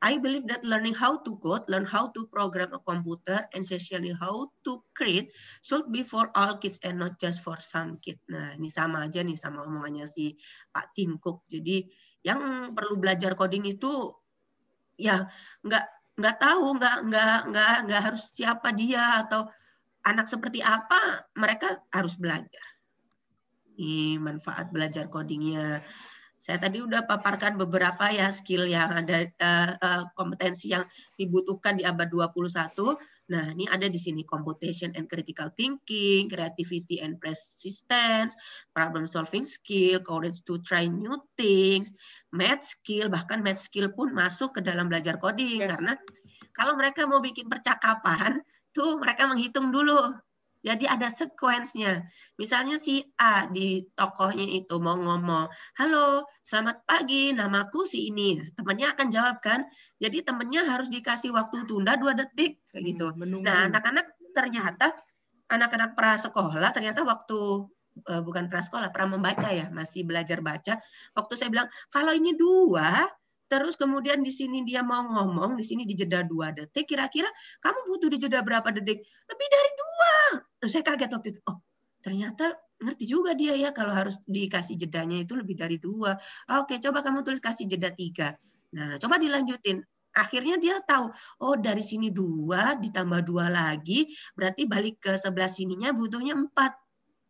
I believe that learning how to code, learn how to program a computer, and essentially how to create should be for all kids and not just for some kids. Nah, ini sama aja nih sama omongannya si Pak Tim Cook. Jadi yang perlu belajar coding itu ya nggak tahu, nggak harus siapa dia atau anak seperti apa, mereka harus belajar. Ini manfaat belajar codingnya. Saya tadi udah paparkan beberapa ya skill yang ada, kompetensi yang dibutuhkan di abad 21. Nah, ini ada di sini computation and critical thinking, creativity and persistence, problem solving skill, courage to try new things, math skill, bahkan math skill pun masuk ke dalam belajar coding. Karena kalau mereka mau bikin percakapan, tuh mereka menghitung dulu. Jadi ada sequence-nya. Misalnya si A di tokohnya itu mau ngomong, halo, selamat pagi, namaku si ini. Temannya akan jawab kan. Jadi temannya harus dikasih waktu tunda 2 detik. Kayak gitu. Nah, anak-anak ternyata, anak-anak prasekolah ternyata waktu, bukan prasekolah, pramembaca ya, masih belajar baca. Waktu saya bilang, kalau ini 2, terus kemudian di sini dia mau ngomong, di sini dijeda 2 detik, kira-kira kamu butuh dijeda berapa detik? Lebih dari 2. Saya kaget waktu itu. Oh, ternyata ngerti juga dia ya kalau harus dikasih jedanya itu lebih dari 2. Oke, coba kamu tulis kasih jeda 3. Nah, coba dilanjutin. Akhirnya dia tahu, oh dari sini 2 ditambah 2 lagi, berarti balik ke sebelah sininya butuhnya 4.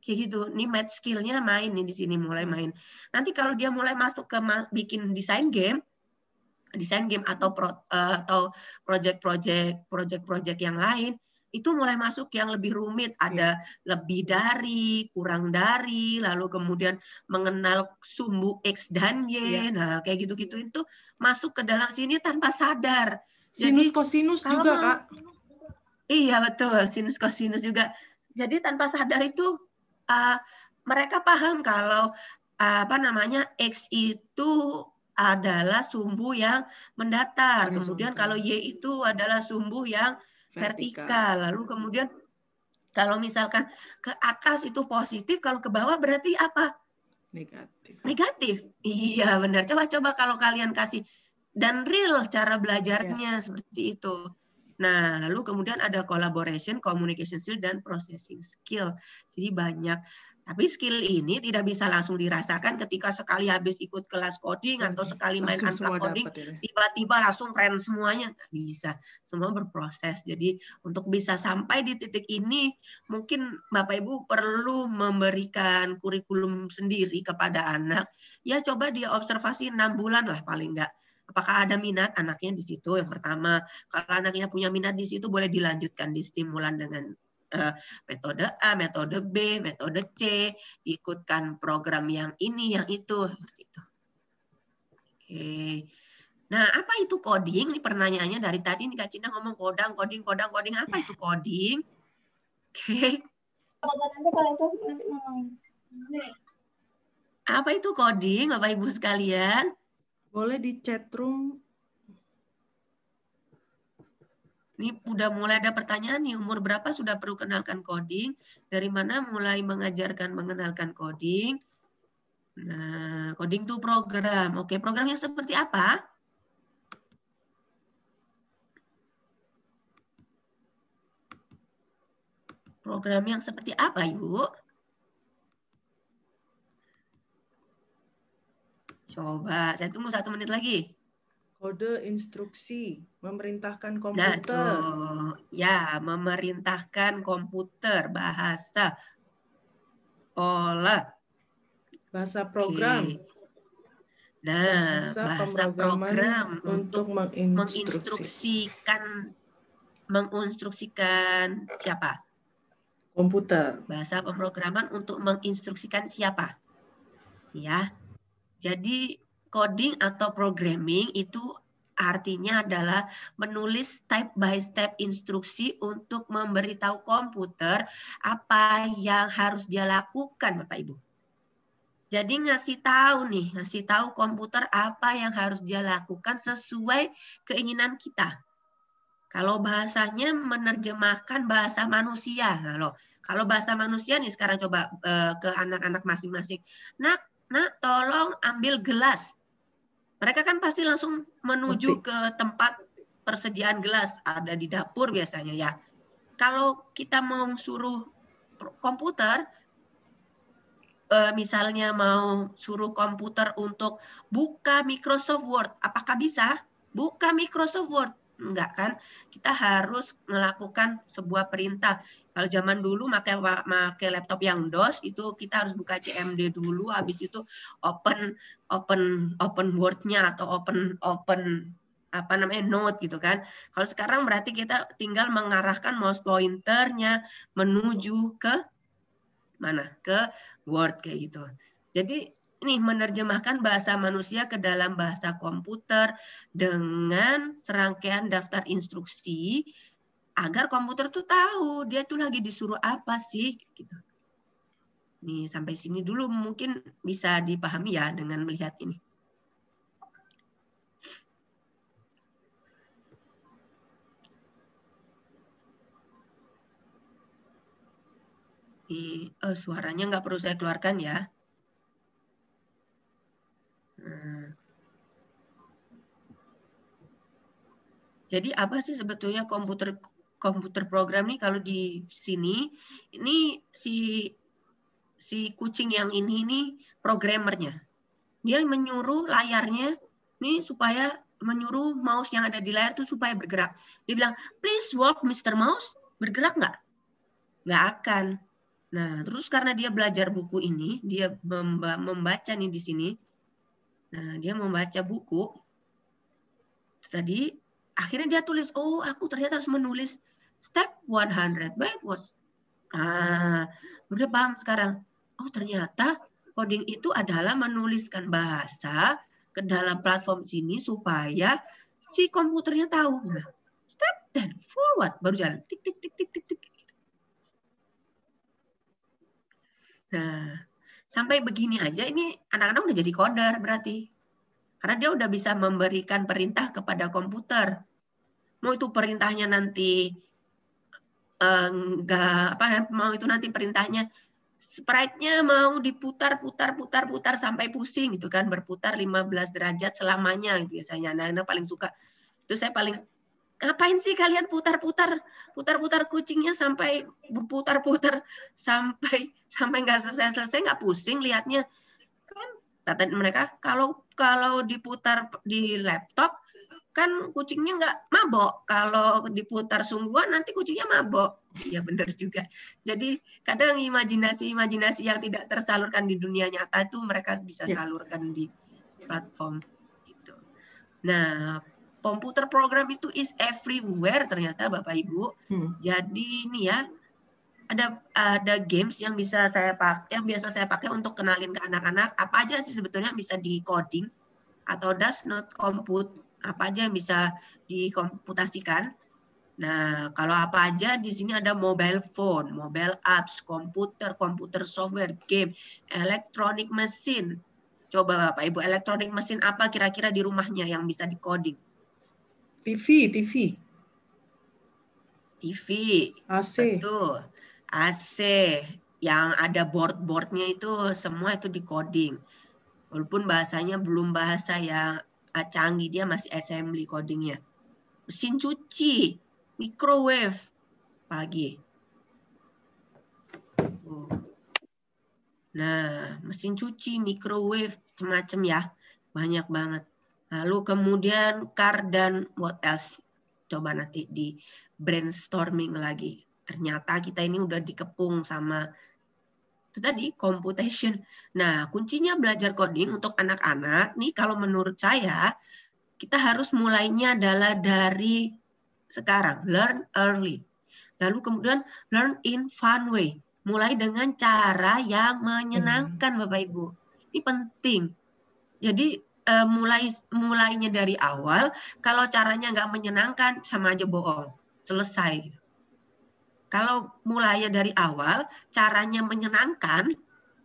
Kayak gitu. Ini math skill-nya main nih di sini, mulai main. Nanti kalau dia mulai masuk ke bikin desain game atau project yang lain, itu mulai masuk yang lebih rumit, ada lebih dari, kurang dari, lalu kemudian mengenal sumbu X dan Y, nah kayak gitu-gitu itu masuk ke dalam sini tanpa sadar. Sinus kosinus juga, Kak. Iya betul, sinus kosinus juga. Jadi tanpa sadar itu mereka paham kalau X itu adalah sumbu yang mendatar. Kemudian kalau Y itu adalah sumbu yang vertikal. Lalu kemudian kalau misalkan ke atas itu positif, kalau ke bawah berarti apa? Negatif. Iya benar. Coba kalau kalian kasih. Dan real cara belajarnya seperti itu. Nah, lalu kemudian ada collaboration, communication skill, dan processing skill. Jadi banyak. Tapi skill ini tidak bisa langsung dirasakan ketika sekali habis ikut kelas coding atau sekali main unplug coding, tiba-tiba langsung keren semuanya. Nggak bisa. Semua berproses. Jadi untuk bisa sampai di titik ini, mungkin Bapak Ibu perlu memberikan kurikulum sendiri kepada anak. Ya coba dia observasi 6 bulan lah paling nggak. Apakah ada minat anaknya di situ? Yang pertama, kalau anaknya punya minat di situ boleh dilanjutkan di stimulan dengan metode A, metode B, metode C, ikutkan program yang ini, yang itu, seperti itu. Oke. Nah, apa itu coding? Ini pertanyaannya dari tadi nih Kak Cina ngomong coding. Apa itu coding? Oke. Apa itu coding, Bapak Ibu sekalian? Boleh di chat room. Ini udah mulai ada pertanyaan nih, umur berapa sudah perlu kenalkan coding? Dari mana mulai mengenalkan coding? Nah, coding itu program. Oke, programnya seperti apa? Program yang seperti apa, Ibu? Coba, saya tunggu 1 menit lagi. Kode instruksi, memerintahkan komputer. Nah, ya, memerintahkan komputer, bahasa, olah. Bahasa program. Oke. Nah, bahasa program untuk menginstruksikan siapa? Komputer. Bahasa pemrograman untuk menginstruksikan siapa? Ya. Jadi coding atau programming itu artinya adalah menulis step by step instruksi untuk memberitahu komputer apa yang harus dia lakukan, Bapak Ibu. Jadi ngasih tahu komputer apa yang harus dia lakukan sesuai keinginan kita. Kalau bahasanya menerjemahkan bahasa manusia. Nah, kalau bahasa manusia nih sekarang coba ke anak-anak masing-masing. Nak, tolong ambil gelas. Mereka kan pasti langsung menuju ke tempat persediaan gelas. Ada di dapur biasanya ya. Kalau kita mau suruh komputer, misalnya mau suruh komputer untuk buka Microsoft Word, apakah bisa? Buka Microsoft Word. Enggak kan? Kita harus melakukan sebuah perintah. Kalau zaman dulu pakai laptop yang DOS itu kita harus buka CMD dulu, habis itu open Word-nya atau open note gitu kan. Kalau sekarang berarti kita tinggal mengarahkan mouse pointernya menuju ke mana? Ke Word kayak gitu. Jadi ini menerjemahkan bahasa manusia ke dalam bahasa komputer dengan serangkaian daftar instruksi agar komputer tuh tahu dia tuh lagi disuruh apa sih gitu. Nih sampai sini dulu mungkin bisa dipahami ya dengan melihat ini. Suaranya nggak perlu saya keluarkan ya. Jadi apa sih sebetulnya komputer program nih? Kalau di sini ini si kucing yang ini programmernya. Dia menyuruh layarnya nih supaya menyuruh mouse yang ada di layar itu supaya bergerak. Dia bilang, please walk Mr. Mouse. Bergerak nggak? Nggak akan. Nah, terus karena dia belajar buku ini, dia membaca nih di sini. Nah, dia membaca buku. Tadi, akhirnya dia tulis, oh aku ternyata harus menulis step 100 backwards. Nah, udah paham sekarang. Oh ternyata coding itu adalah menuliskan bahasa ke dalam platform sini supaya si komputernya tahu. Nah, step 10 forward, baru jalan. Tik, tik, tik, tik, tik, tik. Nah, sampai begini aja ini anak-anak udah jadi coder berarti. Karena dia udah bisa memberikan perintah kepada komputer. Mau itu perintahnya nanti mau itu nanti perintahnya sprite-nya mau diputar sampai pusing gitu kan, berputar 15 derajat selamanya gitu biasanya. Anak-anak paling suka. Itu saya paling ngapain sih kalian putar-putar kucingnya sampai berputar-putar sampai nggak selesai nggak pusing lihatnya kan, kata mereka kalau diputar di laptop kan kucingnya nggak mabok, kalau diputar sungguhan nanti kucingnya mabok. Ya benar juga. Jadi kadang imajinasi yang tidak tersalurkan di dunia nyata itu mereka bisa salurkan di platform gitu. Nah, komputer program itu is everywhere ternyata Bapak Ibu. Jadi ini ya ada games yang bisa saya pakai, yang biasa saya pakai untuk kenalin ke anak-anak apa aja sih sebetulnya bisa di coding atau does not compute, apa aja yang bisa dikomputasikan. Nah, kalau apa aja di sini ada mobile phone, mobile apps, komputer software, game, electronic machine. Coba Bapak Ibu, electronic machine apa kira-kira di rumahnya yang bisa di coding? TV. AC. Betul. AC yang ada board-boardnya itu semua itu di coding. Walaupun bahasanya belum bahasa yang canggih, dia masih assembly codingnya. Mesin cuci, microwave, pagi. Nah, mesin cuci, microwave, macam ya, banyak banget. Lalu kemudian car dan what else? Coba nanti di brainstorming lagi. Ternyata kita ini udah dikepung sama itu tadi computation. Nah, kuncinya belajar coding untuk anak-anak nih kalau menurut saya kita harus mulainya adalah dari sekarang, learn early. Lalu kemudian learn in fun way. Mulai dengan cara yang menyenangkan Bapak Ibu. Ini penting. Jadi mulainya dari awal, kalau caranya nggak menyenangkan sama aja bohong. Selesai. Kalau mulainya dari awal, caranya menyenangkan,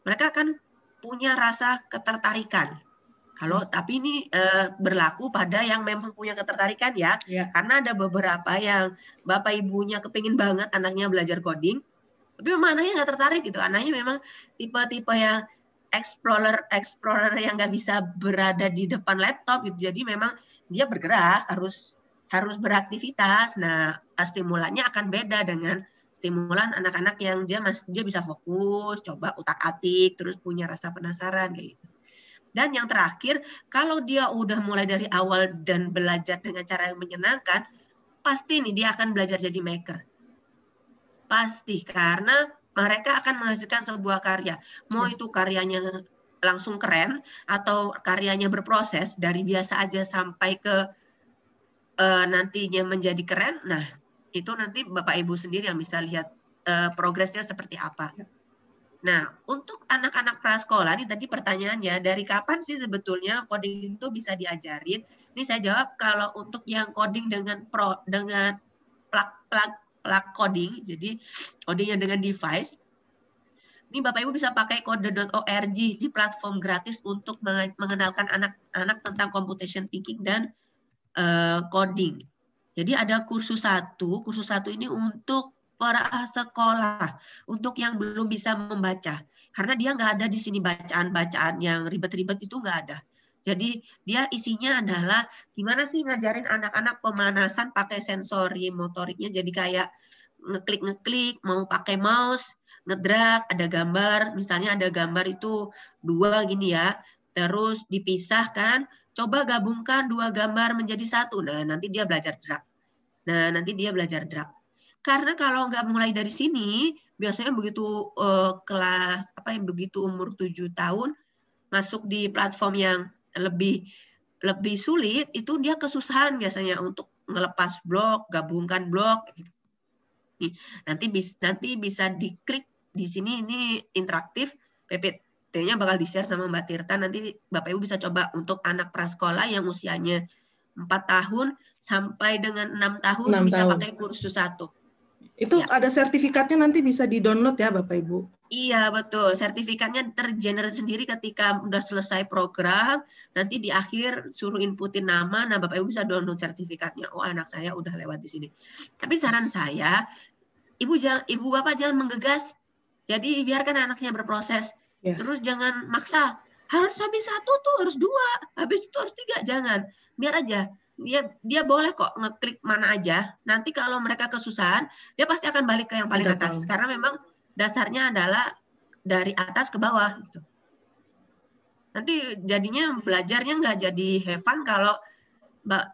mereka akan punya rasa ketertarikan. Tapi ini berlaku pada yang memang punya ketertarikan ya. Karena ada beberapa yang bapak ibunya kepingin banget anaknya belajar coding, tapi memang anaknya nggak tertarik gitu. Anaknya memang tipe-tipe yang explorer yang nggak bisa berada di depan laptop gitu. Jadi memang dia bergerak, harus beraktivitas. Nah, stimulannya akan beda dengan stimulan anak-anak yang dia bisa fokus, coba utak-atik, terus punya rasa penasaran kayak gitu. Dan yang terakhir, kalau dia udah mulai dari awal dan belajar dengan cara yang menyenangkan, pasti nih dia akan belajar jadi maker. Pasti, karena mereka akan menghasilkan sebuah karya. Mau itu karyanya langsung keren, atau karyanya berproses, dari biasa aja sampai ke nantinya menjadi keren, nah itu nanti Bapak Ibu sendiri yang bisa lihat progresnya seperti apa. Nah, untuk anak-anak prasekolah, ini tadi pertanyaannya, dari kapan sih sebetulnya coding itu bisa diajarin? Ini saya jawab kalau untuk yang coding dengan plug coding, jadi codingnya dengan device, ini Bapak Ibu bisa pakai kode.org di platform gratis untuk mengenalkan anak-anak tentang computation thinking dan coding. Jadi ada kursus satu ini untuk para sekolah, untuk yang belum bisa membaca. Karena dia nggak ada di sini bacaan-bacaan yang ribet-ribet itu nggak ada. Jadi dia isinya adalah gimana sih ngajarin anak-anak pemanasan pakai sensori motoriknya, jadi kayak ngeklik, mau pakai mouse, ngedrag, ada gambar, misalnya ada gambar itu 2 gini ya, terus dipisahkan, coba gabungkan 2 gambar menjadi 1. Nah, nanti dia belajar drag. Karena kalau nggak mulai dari sini, biasanya begitu begitu umur 7 tahun masuk di platform yang lebih sulit, itu dia kesusahan biasanya untuk ngelepas blok, gabungkan blok. Nih, nanti bisa diklik di sini, ini interaktif, PPT-nya bakal di-share sama Mbak Tirta. Nanti Bapak Ibu bisa coba untuk anak prasekolah yang usianya 4 tahun sampai dengan 6 tahun bisa pakai kursus 1. Itu ya. Ada sertifikatnya, nanti bisa di-download ya Bapak Ibu? Iya, betul. Sertifikatnya tergenerate sendiri ketika udah selesai program. Nanti di akhir suruh inputin nama, nah Bapak Ibu bisa download sertifikatnya. Oh, anak saya udah lewat di sini. Tapi saran saya, Ibu Bapak jangan menggegas. Jadi biarkan anaknya berproses. Yes. Terus jangan maksa. Harus habis 1 tuh, harus 2. Habis itu harus 3. Jangan. Biar aja. Dia boleh kok ngeklik mana aja. Nanti kalau mereka kesusahan, dia pasti akan balik ke yang paling atas. Karena memang dasarnya adalah dari atas ke bawah. Gitu. Nanti jadinya belajarnya nggak jadi have fun kalau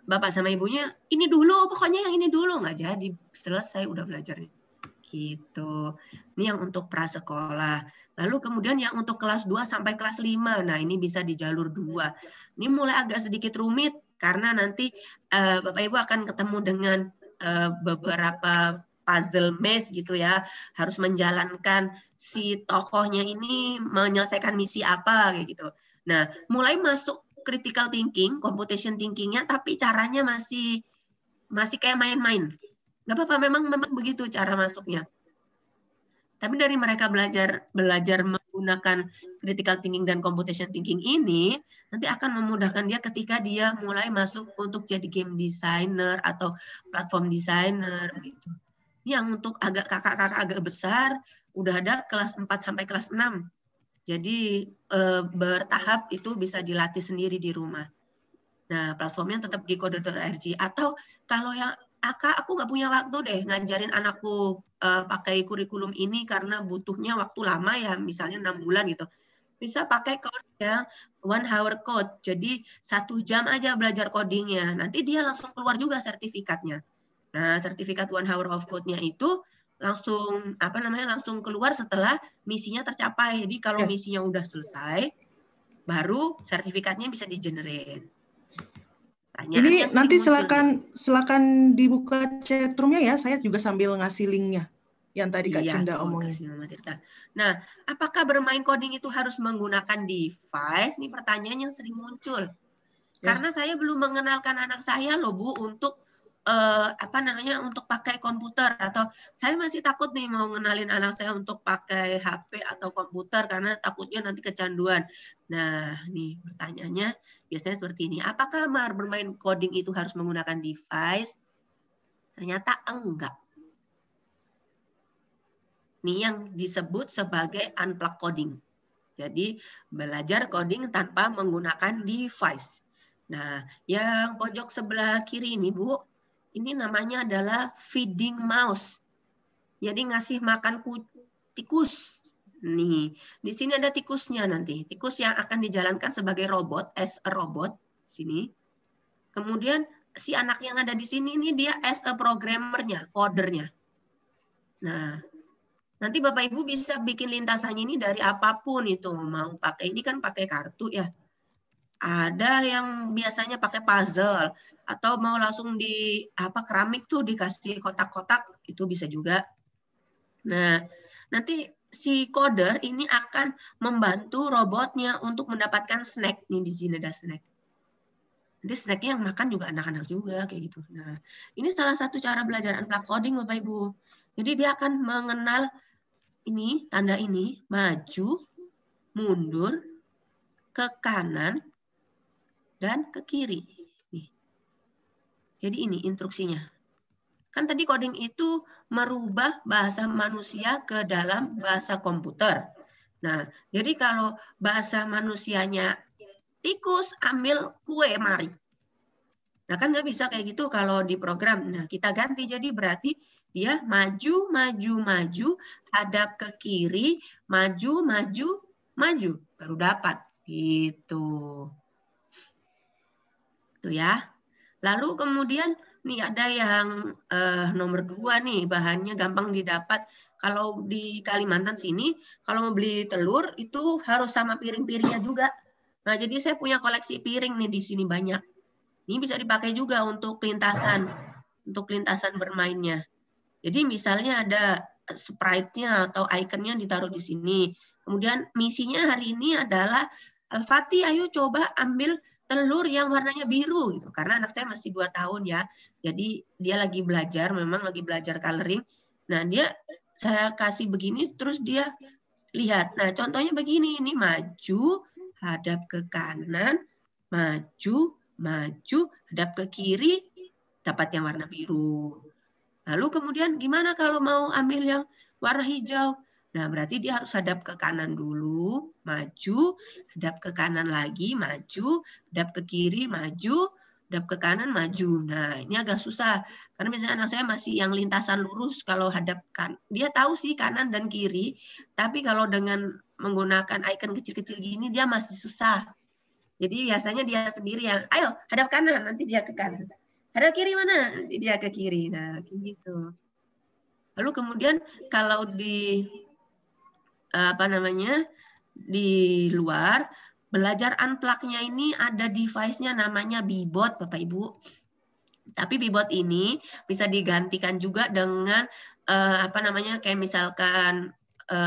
Bapak sama Ibunya, ini dulu, pokoknya yang ini dulu. Nggak jadi. Selesai udah belajarnya. Gitu. Ini yang untuk prasekolah. Lalu kemudian yang untuk kelas 2 sampai kelas 5. Nah, ini bisa di jalur 2. Ini mulai agak sedikit rumit karena nanti Bapak Ibu akan ketemu dengan beberapa puzzle maze gitu ya. Harus menjalankan si tokohnya ini menyelesaikan misi apa kayak gitu. Nah, mulai masuk critical thinking, computation thinking-nya, tapi caranya masih kayak main-main. Nggak apa-apa, memang begitu cara masuknya. Tapi dari mereka belajar menggunakan critical thinking dan computation thinking ini, nanti akan memudahkan dia ketika dia mulai masuk untuk jadi game designer atau platform designer gitu. Yang untuk kakak-kakak agak besar, udah ada kelas 4 sampai kelas 6. Jadi bertahap itu bisa dilatih sendiri di rumah. Nah, platformnya tetap di kode.org. Atau kalau yang aku nggak punya waktu deh ngajarin anakku pakai kurikulum ini karena butuhnya waktu lama ya, misalnya 6 bulan gitu. Bisa pakai course yang 1 hour code. Jadi 1 jam aja belajar codingnya. Nanti dia langsung keluar juga sertifikatnya. Nah, sertifikat 1 hour of code-nya itu langsung langsung keluar setelah misinya tercapai. Jadi kalau misinya udah selesai, baru sertifikatnya bisa di-generate. Ini nanti silakan dibuka chatroomnya ya. Saya juga sambil ngasih linknya yang tadi Kak Cinda omongin. Nah, apakah bermain coding itu harus menggunakan device? Ini pertanyaan yang sering muncul. Karena saya belum mengenalkan anak saya loh Bu untuk untuk pakai komputer, atau saya masih takut nih mau ngenalin anak saya untuk pakai HP atau komputer karena takutnya nanti kecanduan. Nah, nih pertanyaannya biasanya seperti ini. Apakah bermain coding itu harus menggunakan device? Ternyata enggak. Ini yang disebut sebagai unplugged coding. Jadi belajar coding tanpa menggunakan device. Nah, yang pojok sebelah kiri ini Bu, ini namanya adalah feeding mouse. Jadi ngasih makan tikus. Nih, di sini ada tikusnya nanti. Tikus yang akan dijalankan sebagai robot, as a robot. Sini. Kemudian si anak yang ada di sini ini dia as a programmernya, codernya. Nah, nanti Bapak Ibu bisa bikin lintasannya ini dari apapun itu. Mau pakai, ini kan pakai kartu ya. Ada yang biasanya pakai puzzle atau mau langsung di keramik tuh dikasih kotak-kotak, itu bisa juga. Nah, nanti si coder ini akan membantu robotnya untuk mendapatkan snack. Nih di sini ada snack. Nanti snacknya yang makan juga anak-anak juga kayak gitu. Nah, ini salah satu cara belajar unplugged coding Bapak Ibu. Jadi dia akan mengenal ini, tanda ini, maju, mundur, ke kanan, dan ke kiri. Nih. Jadi ini instruksinya. Kan tadi coding itu merubah bahasa manusia ke dalam bahasa komputer. Nah, jadi kalau bahasa manusianya tikus ambil kue mari. Nah, kan nggak bisa kayak gitu kalau di program. Nah, kita ganti. Jadi berarti dia maju, maju, maju, hadap ke kiri, maju, maju, maju. Baru dapat. Gitu. Tuh ya. Lalu kemudian nih ada yang nomor 2 nih, bahannya gampang didapat. Kalau di Kalimantan sini, kalau mau beli telur itu harus sama piring-piringnya juga. Nah, jadi saya punya koleksi piring nih di sini banyak. Ini bisa dipakai juga untuk lintasan bermainnya. Jadi misalnya ada sprite-nya atau ikonnya ditaruh di sini. Kemudian misinya hari ini adalah, Al-Fatih, ayo coba ambil telur yang warnanya biru gitu. Karena anak saya masih 2 tahun ya. Jadi dia lagi belajar, memang lagi belajar coloring. Nah, saya kasih begini terus dia lihat. Nah, contohnya begini, ini maju, hadap ke kanan, maju, hadap ke kiri, dapat yang warna biru. Lalu kemudian gimana kalau mau ambil yang warna hijau? Nah, berarti dia harus hadap ke kanan dulu, maju, hadap ke kanan lagi, maju, hadap ke kiri, maju, hadap ke kanan, maju. Nah, ini agak susah. Karena misalnya anak saya masih yang lintasan lurus, kalau hadap kan, dia tahu sih kanan dan kiri, tapi kalau dengan menggunakan icon kecil-kecil gini, dia masih susah. Jadi biasanya dia sendiri yang, ayo hadap kanan, nanti dia ke kanan. Hadap kiri mana? Nanti dia ke kiri. Nah, kayak gitu. Lalu kemudian kalau di di luar, belajar unplug-nya ini ada device-nya namanya Bibot, Bapak Ibu. Tapi Bibot ini bisa digantikan juga dengan kayak misalkan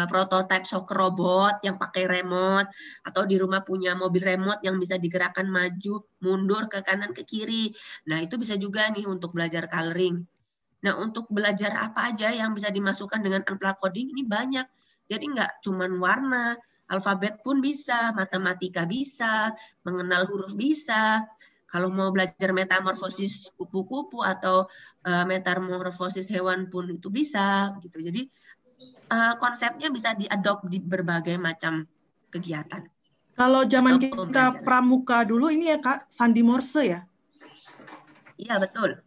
prototipe soccer robot yang pakai remote, atau di rumah punya mobil remote yang bisa digerakkan maju, mundur, ke kanan, ke kiri. Nah, itu bisa juga nih untuk belajar coloring. Nah, untuk belajar apa aja yang bisa dimasukkan dengan unplug coding ini banyak. Jadi nggak cuma warna, alfabet pun bisa, matematika bisa, mengenal huruf bisa. Kalau mau belajar metamorfosis kupu-kupu atau metamorfosis hewan pun itu bisa gitu. Jadi konsepnya bisa diadopt di berbagai macam kegiatan. Kalau zaman kita pramuka dulu ini ya Kak, sandi Morse ya? Iya, betul.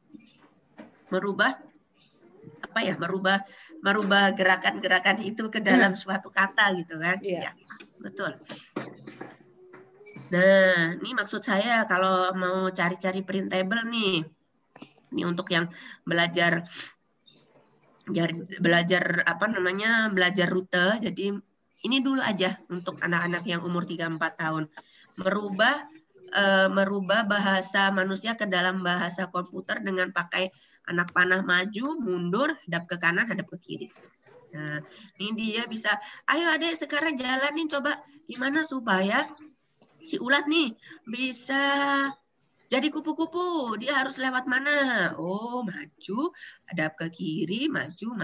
Merubah gerakan-gerakan itu ke dalam suatu kata gitu kan. Iya. Ya, betul. Nah, ini maksud saya kalau mau cari-cari printable nih. Ini untuk yang belajar rute. Jadi ini dulu aja untuk anak-anak yang umur 3-4 tahun. Merubah bahasa manusia ke dalam bahasa komputer dengan pakai anak panah, maju, mundur, hadap ke kanan, hadap ke kiri. Nah, ini dia bisa, ayo adek sekarang jalanin coba gimana supaya si ulat nih bisa jadi kupu-kupu. Dia harus lewat mana? Oh, maju, hadap ke kiri, maju,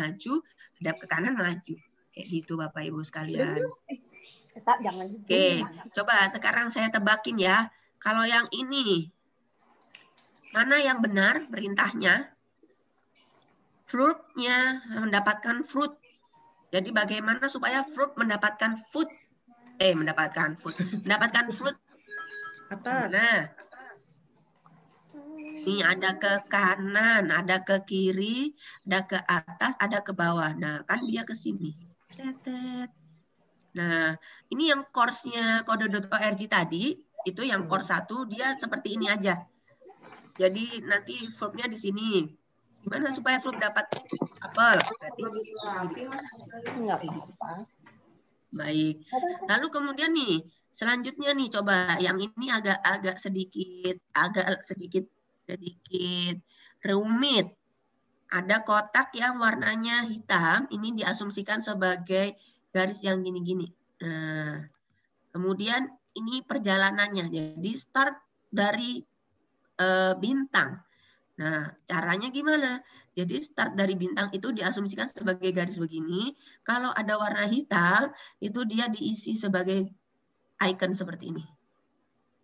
hadap ke kanan, maju. Kayak gitu Bapak Ibu sekalian. Oke, coba sekarang saya tebakin ya. Kalau yang ini, mana yang benar perintahnya? Fruit-nya mendapatkan fruit. Jadi bagaimana supaya fruit mendapatkan fruit? Mendapatkan fruit. Atas. Nah, ini ada ke kanan, ada ke kiri, ada ke atas, ada ke bawah. Nah, kan dia ke sini. Nah, ini yang course-nya kode.org tadi, itu yang course 1, dia seperti ini aja. Jadi nanti verb-nya di sini. Gimana supaya verb dapat apel? Berarti baik. Lalu kemudian nih, selanjutnya nih coba yang ini agak sedikit rumit. Ada kotak yang warnanya hitam, ini diasumsikan sebagai garis yang gini-gini. Nah, kemudian ini perjalanannya. Jadi start dari bintang. Nah, caranya gimana? Jadi start dari bintang itu diasumsikan sebagai garis begini. Kalau ada warna hitam, itu dia diisi sebagai icon seperti ini.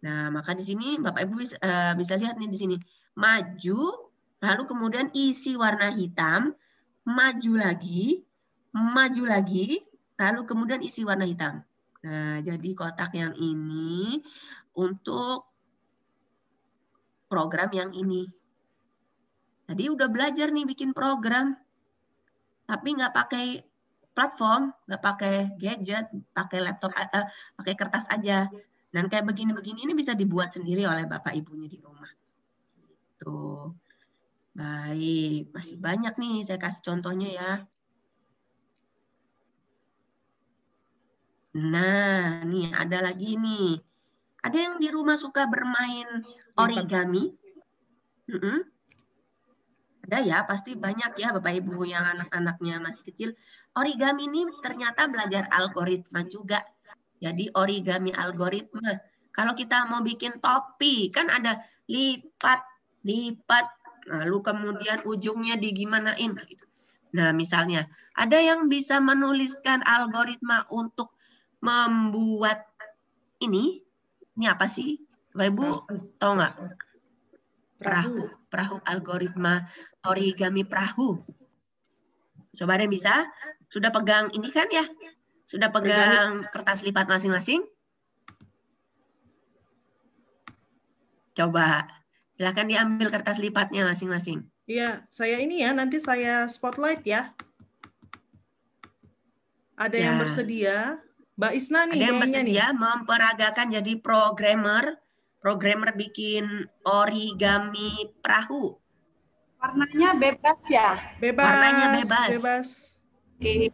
Nah, maka di sini Bapak Ibu bisa lihat nih di sini. Maju, lalu kemudian isi warna hitam, maju lagi, lalu kemudian isi warna hitam. Nah, jadi kotak yang ini untuk program yang ini. Tadi udah belajar nih bikin program, tapi nggak pakai platform, nggak pakai gadget, pakai laptop, pakai kertas aja. Dan kayak begini-begini ini bisa dibuat sendiri oleh Bapak Ibunya di rumah. Tuh. Baik, masih banyak nih saya kasih contohnya ya. Nah, nih ada lagi nih. Ada yang di rumah suka bermain origami? Ada ya, pasti banyak ya Bapak Ibu yang anak-anaknya masih kecil. Origami ini ternyata belajar algoritma juga. Jadi origami algoritma. Kalau kita mau bikin topi, kan ada lipat, lalu kemudian ujungnya digimanain. Gitu. Nah, misalnya, ada yang bisa menuliskan algoritma untuk membuat ini apa sih? Bapak Ibu, tahu nggak? Perahu algoritma origami perahu. Coba ada yang bisa? Sudah pegang ini kan ya? Sudah pegang kertas lipat masing-masing? Coba, silakan diambil kertas lipatnya masing-masing. Iya, saya ini ya, nanti saya spotlight ya. Ada yang bersedia? Mbak Isna nih, ada yang bersedia nih. Memperagakan jadi programmer bikin origami perahu. Warnanya bebas ya? Bebas. Warnanya bebas. Oke.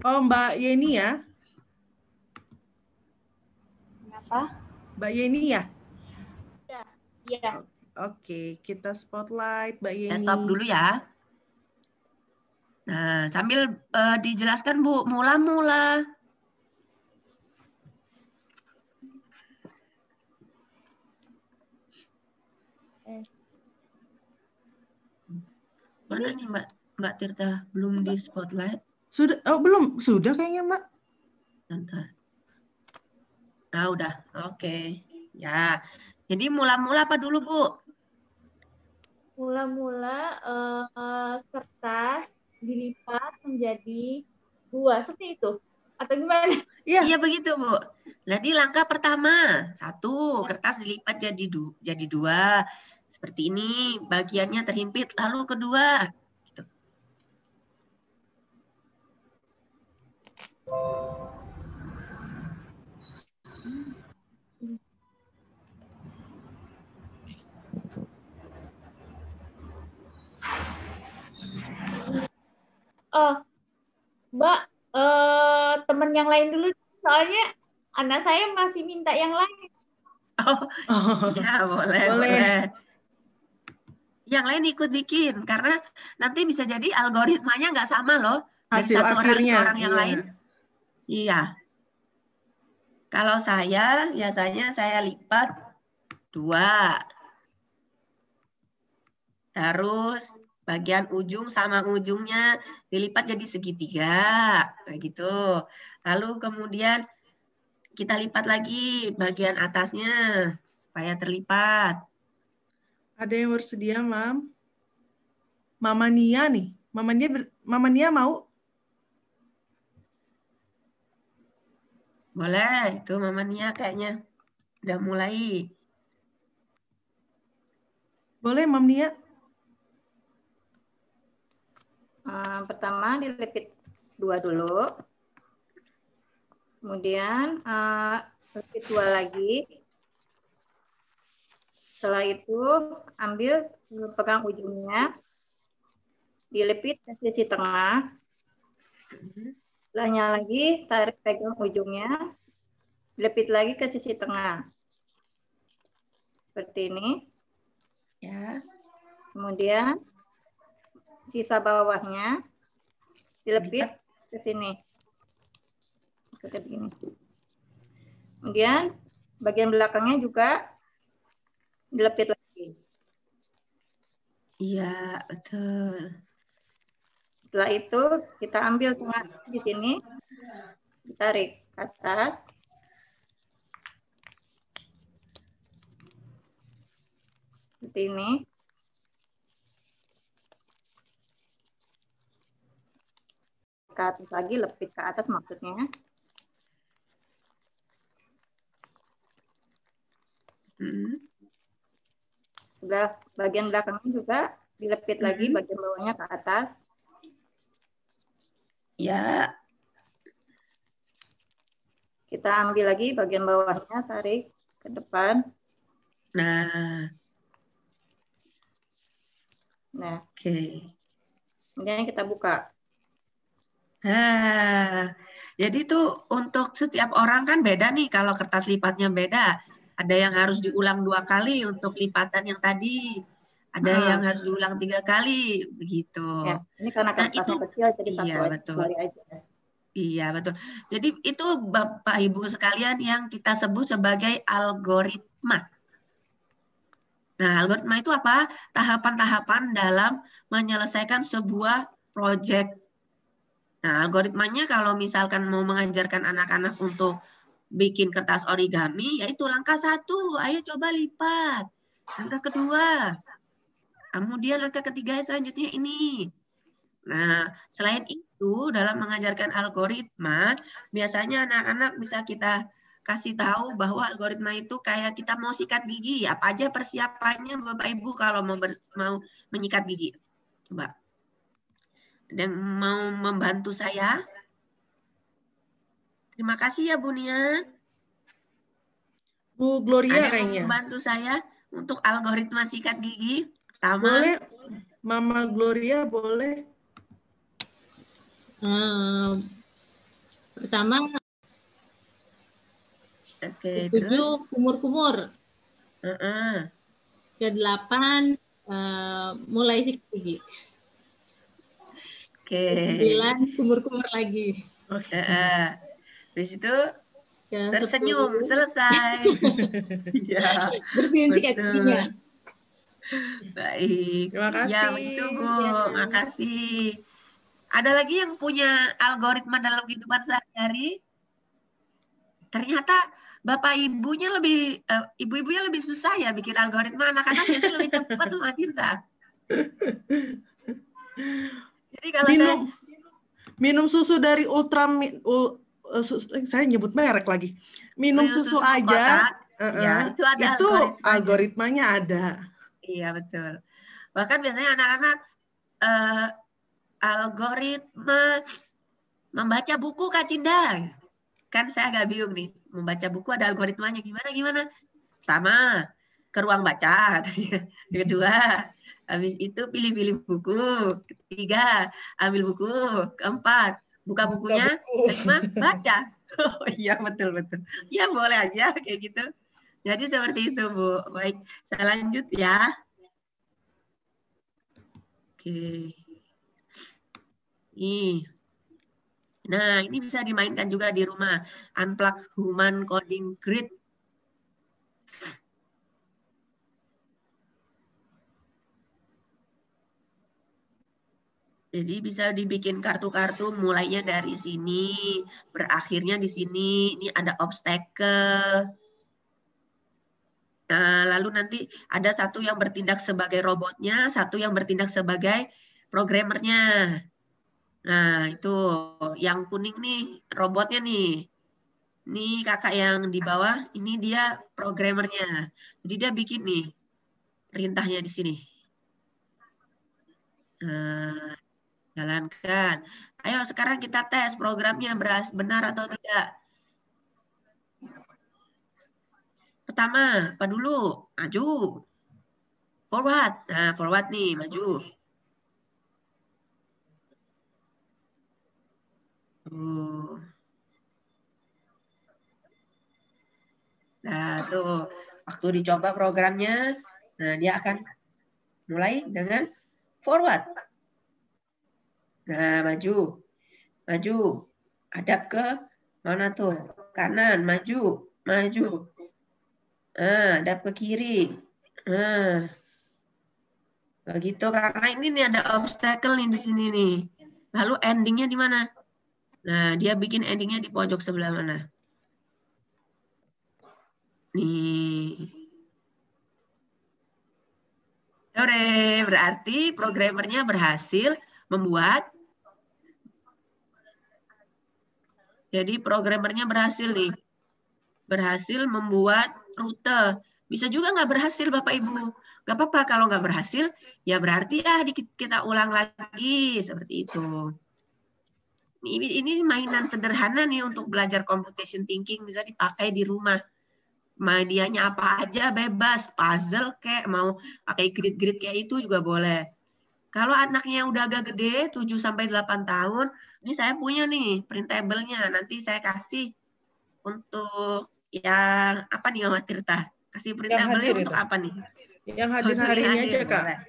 Oh, Mbak Yeni ya? Kenapa? Mbak Yeni ya? Iya. Oke, kita spotlight Mbak Yeni. Kita stop dulu ya. Nah, sambil dijelaskan Bu, mula-mula. Mana nih Mbak Tirta, belum di spotlight? Sudah, belum, sudah kayaknya Mbak. Bentar. Nah, udah, oke. Ya, jadi mula-mula apa dulu Bu? Mula-mula kertas dilipat menjadi 2, seperti itu. Atau gimana? Iya begitu Bu. Jadi langkah pertama, 1, kertas dilipat jadi 2. Seperti ini, bagiannya terhimpit. Lalu kedua, gitu. Mbak, teman yang lain dulu, soalnya anak saya masih minta yang lain. Ya boleh. Yang lain ikut bikin, karena nanti bisa jadi algoritmanya nggak sama loh. Dari Hasil satu akhirnya. orang yang lain. Iya. Kalau saya, biasanya saya lipat 2. Terus bagian ujung sama ujungnya dilipat jadi segitiga. Kayak gitu. Lalu kemudian kita lipat lagi bagian atasnya supaya terlipat. Ada yang bersedia, Mam? Mama Nia nih. Mama Nia mau? Boleh, itu Mama Nia kayaknya udah mulai. Boleh, Mam Nia? Pertama dilipit 2 dulu. Kemudian lipit 2 lagi. Setelah itu ambil, pegang ujungnya, dilipit ke sisi tengah. Setelahnya lagi tarik, pegang ujungnya, dilipit lagi ke sisi tengah. Seperti ini. Ya. Kemudian sisa bawahnya dilipit ke sini. Seperti begini. Kemudian bagian belakangnya juga dilipit lagi. Iya, betul. Setelah itu kita ambil tengah di sini, ditarik ke atas. Seperti ini. Ke atas lagi, lepit ke atas maksudnya. Sebelah bagian belakangnya juga dilepit lagi, bagian bawahnya ke atas. Ya. Kita ambil lagi bagian bawahnya, tarik ke depan. Nah. Nah, Oke. kemudian kita buka. Jadi tuh untuk setiap orang kan beda nih, kalau kertas lipatnya beda. Ada yang harus diulang 2 kali untuk lipatan yang tadi. Ada yang harus diulang 3 kali, begitu. Ya, ini karena kertasnya kecil, jadi satu iya, betul. aja. Iya, betul. Jadi itu Bapak Ibu sekalian yang kita sebut sebagai algoritma. Nah, algoritma itu apa? Tahapan-tahapan dalam menyelesaikan sebuah proyek. Nah, algoritmanya kalau misalkan mau mengajarkan anak-anak untuk bikin kertas origami, yaitu langkah 1, ayo coba lipat. Langkah kedua, kemudian langkah ketiga selanjutnya ini. Nah, selain itu dalam mengajarkan algoritma, biasanya anak-anak bisa kita kasih tahu bahwa algoritma itu kayak kita mau sikat gigi. Apa aja persiapannya Bapak Ibu kalau mau menyikat gigi? Coba. Dan mau membantu saya? Terima kasih ya Bu Nia. Bu Gloria ada kayaknya. Membantu saya untuk algoritma sikat gigi. Pertama. Boleh, Mama Gloria boleh. Pertama, Oke, 7 terus? kumur-kumur. Ke-8 mulai sikat gigi. Oke. 9 kumur-kumur lagi. Oke. Habis itu tersenyum, selesai. Ya, bersihin sikat giginya. Baik. Terima kasih. Ya, begitu Bu. Terima kasih. Ada lagi yang punya algoritma dalam kehidupan sehari-hari? Ternyata Bapak Ibunya lebih, ibu-ibunya lebih susah ya bikin algoritma, anak-anak biasanya lebih cepat Mama Tirta. Jadi kalau minum susu dari saya nyebut merek lagi. Minum susu aja, ya, itu algoritmanya ada. Iya, betul. Bahkan biasanya anak-anak algoritma membaca buku Kak Cinda. Kan saya agak bingung nih, membaca buku ada algoritmanya gimana? Pertama, ke ruang baca. Kedua, habis itu pilih-pilih buku. Ketiga, ambil buku. Keempat, buka bukunya. Kelima, baca. Oh iya, betul. Ya boleh aja kayak gitu. Jadi seperti itu Bu. Baik, saya lanjut ya. Oke. Nah, ini bisa dimainkan juga di rumah. Unplug Human Coding Grid. Jadi bisa dibikin kartu-kartu mulainya dari sini, berakhirnya di sini. Ini ada obstacle. Nah, lalu nanti ada satu yang bertindak sebagai robotnya, satu yang bertindak sebagai programmernya. Nah, itu yang kuning nih, robotnya nih. Ini kakak yang di bawah, ini dia programmernya. Jadi dia bikin nih perintahnya di sini. Nah, jalankan. Ayo sekarang kita tes programnya benar atau tidak. Pertama, apa dulu? Maju. Forward. Nah, forward nih, maju. Nah, tuh. Waktu dicoba programnya, nah dia akan mulai dengan forward. Nah, maju. Maju. Hadap ke mana tuh? Kanan, maju. Maju. Nah, hadap ke kiri. Nah. Begitu, karena ini nih ada obstacle nih di sini nih. Lalu endingnya di mana? Nah, dia bikin endingnya di pojok sebelah mana? Nih. Sore, berarti programmernya berhasil membuat. Jadi programmernya berhasil nih. Berhasil membuat rute. Bisa juga nggak berhasil Bapak Ibu. Nggak apa-apa kalau nggak berhasil, ya berarti kita ulang lagi. Seperti itu. Ini mainan sederhana nih untuk belajar computation thinking, bisa dipakai di rumah. Medianya apa aja bebas, puzzle kayak mau pakai grid-grid kayak itu juga boleh. Kalau anaknya udah agak gede, 7-8 tahun, ini saya punya nih printable-nya. Nanti saya kasih untuk yang apa nih Mama Tirta? Kasih printable-nya untuk apa nih? Yang hadir hari ini aja, Kak. Boleh.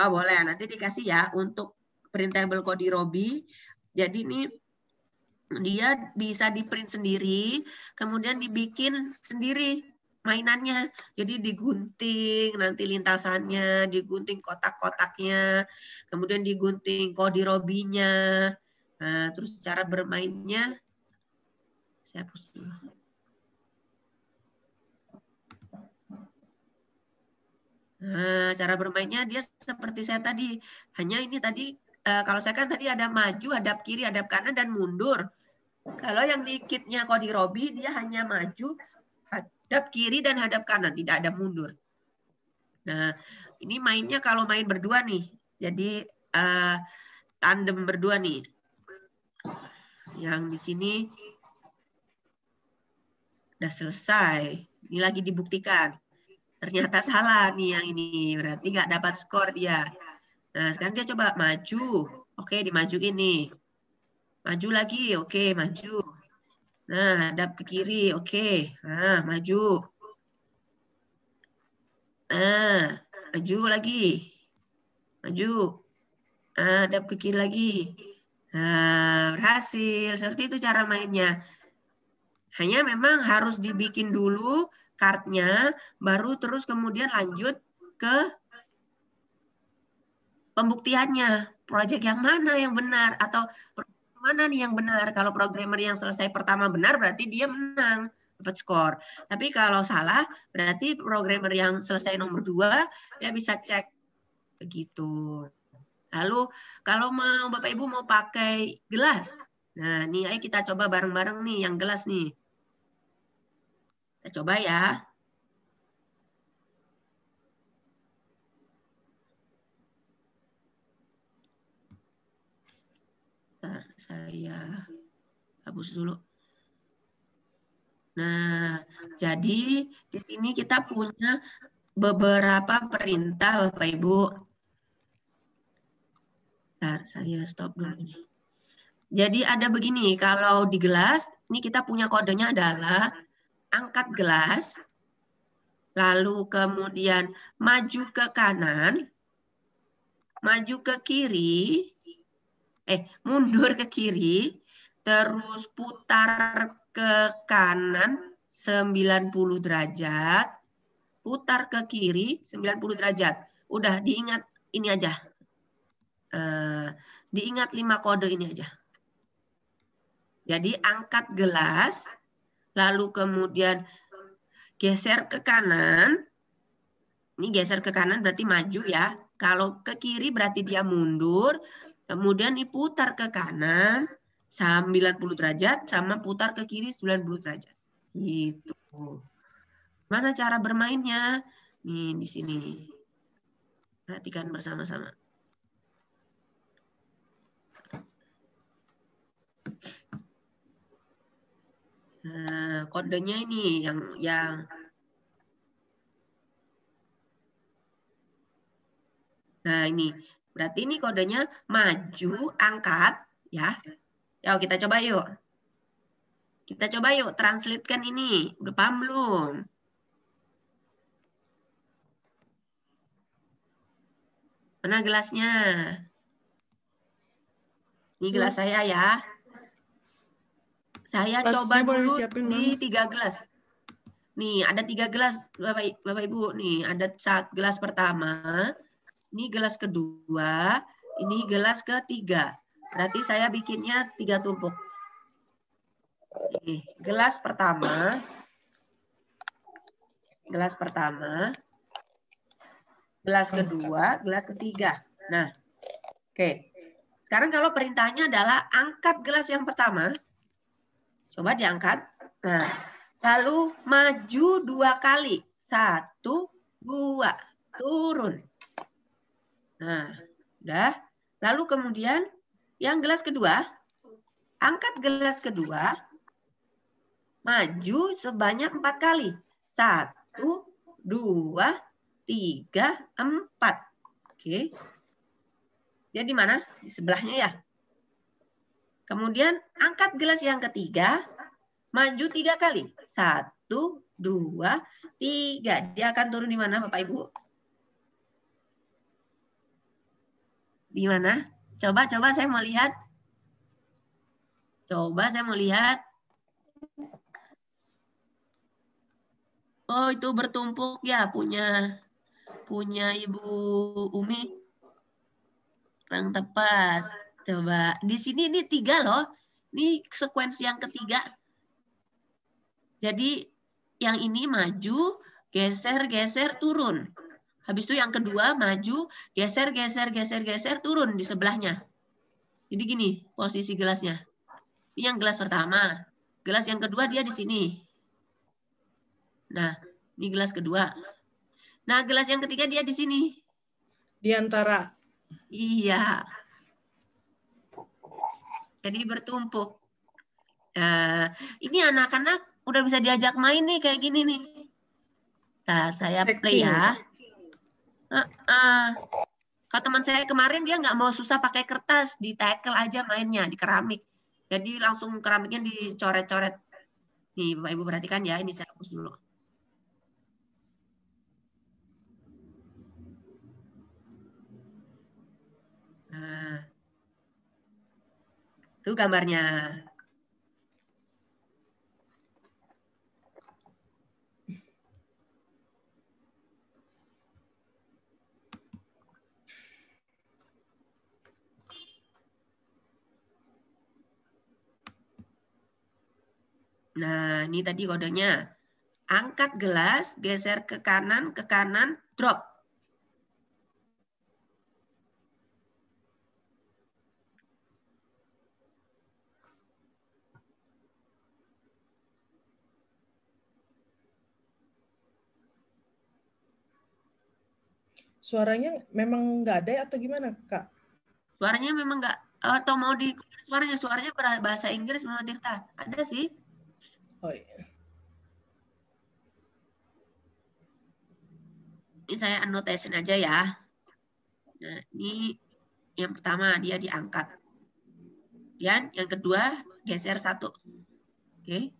Oh, boleh. Nanti dikasih ya untuk printable Kodi Robi. Jadi ini dia bisa di-print sendiri, kemudian dibikin sendiri mainannya. Jadi digunting nanti lintasannya, digunting kotak-kotaknya, kemudian digunting Kodi Robinya. Nah, terus cara bermainnya saya hapus dulu. Nah, cara bermainnya dia seperti saya tadi. Hanya ini tadi kalau saya kan tadi ada maju, hadap kiri, hadap kanan dan mundur. Kalau yang di kitnya Kodi Robi dia hanya maju, hadap kiri dan hadap kanan, tidak ada mundur. Nah, ini mainnya kalau main berdua nih. Jadi tandem berdua nih. Yang di sini udah selesai. Ini lagi dibuktikan. Ternyata salah nih yang ini. Berarti nggak dapat skor dia. Nah, sekarang dia coba maju. Oke, dimajuin nih. Maju lagi. Oke, maju. Nah, hadap ke kiri. Oke. Nah, maju. Nah, maju lagi. Maju. Nah, hadap ke kiri lagi. Nah, berhasil. Seperti itu cara mainnya. Hanya memang harus dibikin dulu kartnya, baru terus kemudian lanjut ke pembuktiannya. Proyek yang mana yang benar atau mana nih yang benar. Kalau programmer yang selesai pertama benar berarti dia menang, dapat skor. Tapi kalau salah berarti programmer yang selesai nomor 2 dia bisa cek begitu. Lalu kalau mau Bapak Ibu mau pakai gelas. Nah, nih ayo kita coba bareng-bareng nih yang gelas nih. Kita coba ya. Bentar, saya hapus dulu. Nah, jadi di sini kita punya beberapa perintah Bapak Ibu. Bentar, saya stop dulu ini. Jadi ada begini, kalau di gelas, ini kita punya kodenya adalah angkat gelas, lalu kemudian maju ke kanan, maju ke kiri, mundur ke kiri, terus putar ke kanan 90 derajat, putar ke kiri 90 derajat. Udah diingat ini aja. Diingat 5 kode ini aja. Jadi angkat gelas, lalu kemudian geser ke kanan. Ini geser ke kanan berarti maju ya. Kalau ke kiri berarti dia mundur. Kemudian diputar ke kanan 90 derajat sama putar ke kiri 90 derajat. Gitu. Mana cara bermainnya? Nih di sini. Perhatikan bersama-sama. Nah, kodenya ini yang Nah, ini berarti ini kodenya maju, angkat ya. Yuk kita coba yuk. Kita coba yuk translate-kan ini. Udah paham belum? Mana gelasnya? Ini gelas saya ya. Saya coba dulu di 3 gelas. Nih, ada 3 gelas Bapak Ibu. Nih, ada gelas pertama. Ini gelas kedua, ini gelas ketiga. Berarti saya bikinnya 3 tumpuk. Nih, gelas pertama. Gelas pertama. Gelas kedua, gelas ketiga. Nah, oke. Sekarang kalau perintahnya adalah angkat gelas yang pertama. Coba diangkat. Nah, lalu maju 2 kali. 1, 2, turun. Nah, udah. Lalu kemudian yang gelas kedua, angkat gelas kedua, maju sebanyak 4 kali. 1, 2, 3, 4. Oke. Dia di mana? Di sebelahnya ya. Kemudian angkat gelas yang ketiga, maju 3 kali. 1, 2, 3. Dia akan turun di mana, Bapak Ibu? Di mana? Coba saya mau lihat. Coba saya mau lihat. Oh, itu bertumpuk ya punya Ibu Umi. Kurang tepat. Coba di sini ini 3 loh. Ini sekuensi yang ketiga. Jadi yang ini maju, geser, turun. Habis itu yang kedua maju, geser, turun di sebelahnya. Jadi gini posisi gelasnya. Ini yang gelas pertama. Gelas yang kedua dia di sini. Nah, ini gelas kedua. Nah, gelas yang ketiga dia di sini. Di antara. Iya. Jadi bertumpuk. Nah, ini anak-anak udah bisa diajak main nih kayak gini nih. Nah, saya play ya. Kalau teman saya kemarin dia nggak mau susah pakai kertas, di tackle aja mainnya di keramik. Jadi langsung keramiknya dicoret-coret. Nih, Bapak Ibu perhatikan ya, ini saya hapus dulu. Nah, itu gambarnya. Nah, ini tadi kodenya. Angkat gelas, geser ke kanan, drop. Suaranya memang nggak ada atau gimana, Kak? Suaranya memang nggak, atau mau di suaranya bahasa Inggris Mama Tirta. Ada sih. Oh iya. Ini saya annotation aja ya. Nah, ini yang pertama dia diangkat. Dan yang kedua geser 1. Oke.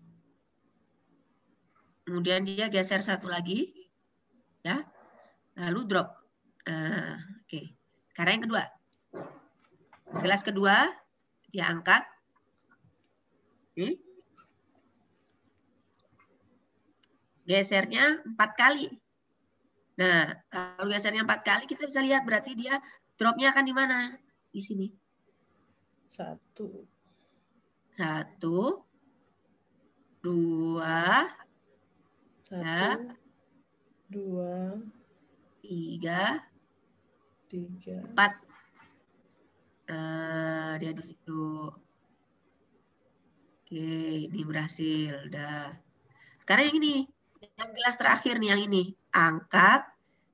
Kemudian dia geser 1 lagi. Ya. Lalu drop. Oke. Sekarang yang kedua. Gelas kedua dia angkat. Oke. Gesernya 4 kali. Nah, kalau gesernya 4 kali kita bisa lihat berarti dia dropnya akan di mana? Di sini. 1, 2, 1, 2, 3, 4. Dia di situ. Oke, ini berhasil. Udah. Sekarang yang ini. Yang gelas terakhir nih, yang ini. Angkat,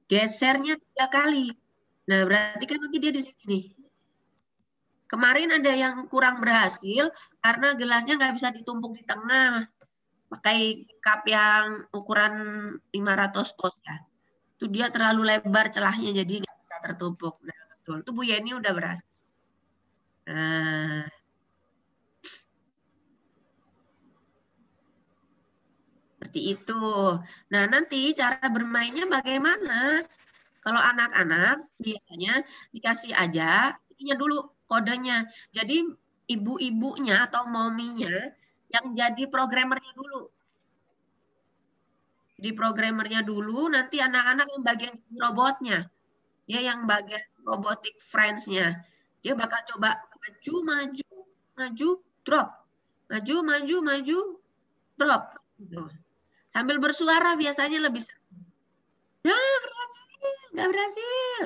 gesernya 3 kali. Nah, berarti kan nanti dia di sini nih. Kemarin ada yang kurang berhasil karena gelasnya nggak bisa ditumpuk di tengah. Pakai cup yang ukuran 500 oz ya. Itu dia terlalu lebar celahnya jadi nggak bisa tertumpuk. Nah, betul. Itu Bu Yeni udah berhasil. Nah. Seperti itu. Nah, nanti cara bermainnya bagaimana? Kalau anak-anak biasanya dikasih aja ininya dulu kodenya. Jadi ibu-ibunya atau mominya yang jadi programmernya dulu. Di programmernya dulu, nanti anak-anak yang bagian robotnya. Dia yang bagian robotic friends-nya. Dia bakal coba maju, drop. Maju, drop. Gitu. Sambil bersuara biasanya lebih seru. Nggak berhasil.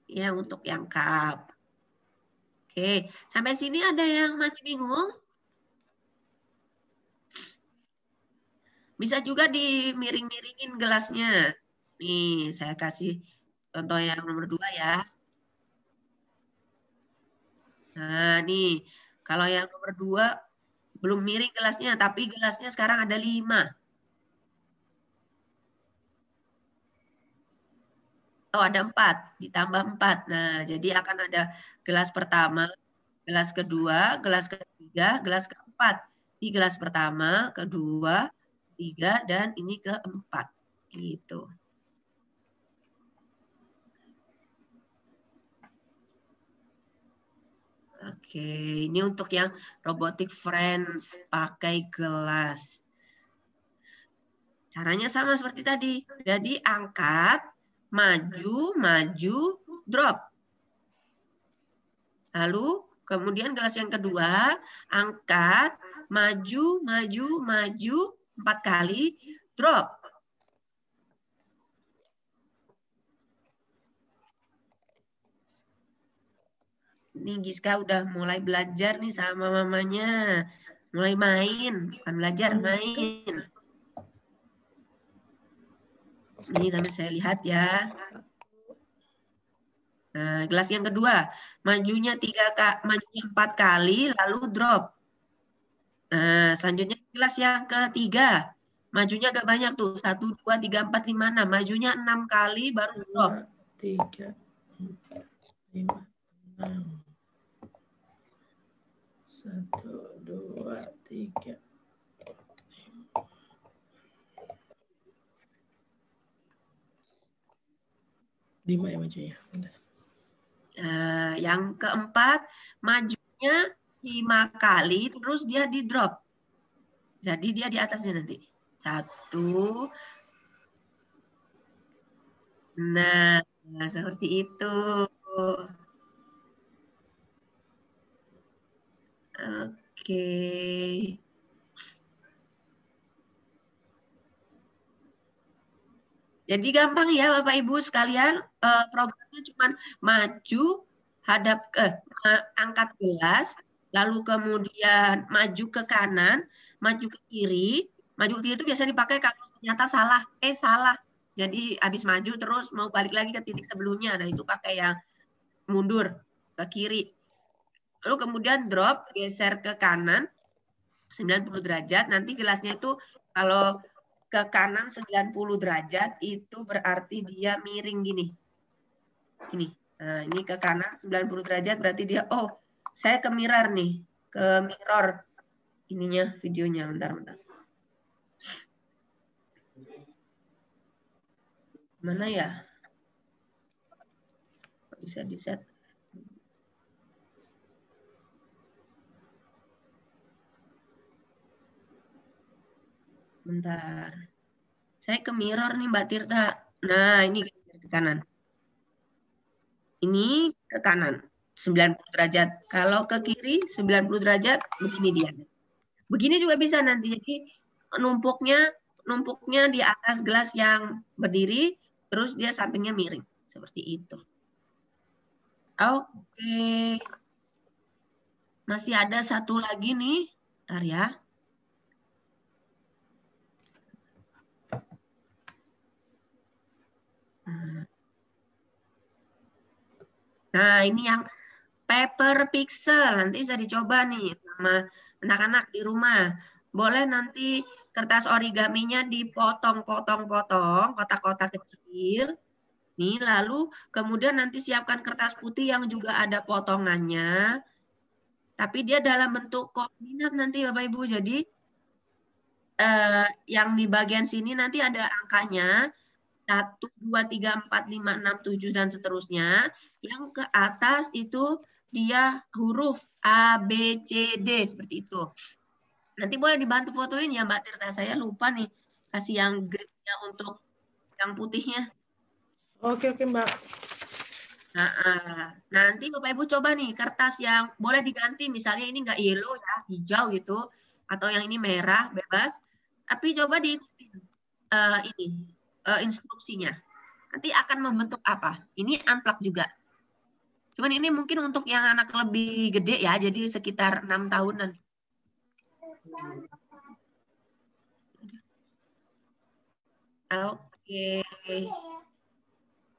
Ya, untuk yang cup. Oke, sampai sini ada yang masih bingung? Bisa juga dimiring-miringin gelasnya. Nih, saya kasih contoh yang nomor 2 ya. Nah, nih. Kalau yang nomor 2 belum miring gelasnya, tapi gelasnya sekarang ada 5. Oh, ada 4, ditambah 4. Nah, jadi akan ada gelas pertama, gelas kedua, gelas ketiga, gelas keempat. Ini gelas pertama, kedua, ketiga, dan ini keempat. Gitu. Oke, ini untuk yang robotic friends pakai gelas. Caranya sama seperti tadi. Jadi angkat, maju, maju, drop. Lalu kemudian gelas yang kedua, angkat, maju, maju, maju, 4 kali, drop. Ini Giska udah mulai belajar nih sama mamanya. Mulai main, bukan belajar, main. Ini sampai saya lihat ya. Nah, gelas yang kedua, majunya 4 kali, lalu drop. Nah, selanjutnya gelas yang ketiga, majunya agak banyak tuh, 1, 2, 3, 4, 5, 6. Majunya 6 kali, baru drop. 2, 3, 4, 5, 6. 1, 2, 3. 5 ya majunya. Nah, yang keempat, majunya 5 kali, terus dia di drop. Jadi dia di atasnya nanti. 1. Nah, seperti itu. Oke. Jadi gampang ya Bapak Ibu sekalian, programnya cuma maju, hadap ke angkat gelas, lalu kemudian maju ke kanan, maju ke kiri. Maju ke kiri itu biasanya dipakai kalau ternyata salah. Salah. Jadi habis maju terus mau balik lagi ke titik sebelumnya. Nah, itu pakai yang mundur ke kiri. Lalu kemudian drop, geser ke kanan 90 derajat. Nanti gelasnya itu kalau ke kanan 90 derajat itu berarti dia miring gini. Gini. Nah, ini ke kanan 90 derajat berarti dia saya ke mirror nih, ke mirror ininya videonya bentar. Mana ya? Bisa di-set. Bentar. Saya ke mirror nih Mbak Tirta. Nah, ini ke kanan. Ini ke kanan 90 derajat. Kalau ke kiri 90 derajat begini dia. Begini juga bisa nanti. Jadi numpuknya di atas gelas yang berdiri, terus dia sampingnya miring. Seperti itu. Oke. Masih ada satu lagi nih. Bentar ya. Nah, ini yang paper pixel. Nanti bisa dicoba nih sama anak-anak di rumah. Boleh nanti kertas origaminya dipotong-potong-potong, kotak-kotak kecil. Nih, lalu kemudian nanti siapkan kertas putih yang juga ada potongannya. Tapi dia dalam bentuk koordinat nanti Bapak Ibu. Jadi yang di bagian sini nanti ada angkanya. 1, 2, 3, 4, 5, 6, 7, dan seterusnya. Yang ke atas itu dia huruf A, B, C, D. Seperti itu. Nanti boleh dibantu fotoin ya Mbak Tirta. Saya lupa nih kasih yang gridnya untuk yang putihnya. Oke Mbak. Nanti Bapak Ibu coba nih kertas yang boleh diganti. Misalnya ini nggak yellow ya, hijau gitu. Atau yang ini merah, bebas. Tapi coba diikutin ini. Instruksinya. Nanti akan membentuk apa? Ini unplug juga. Cuman ini mungkin untuk yang anak lebih gede ya, jadi sekitar 6 tahunan. Oke.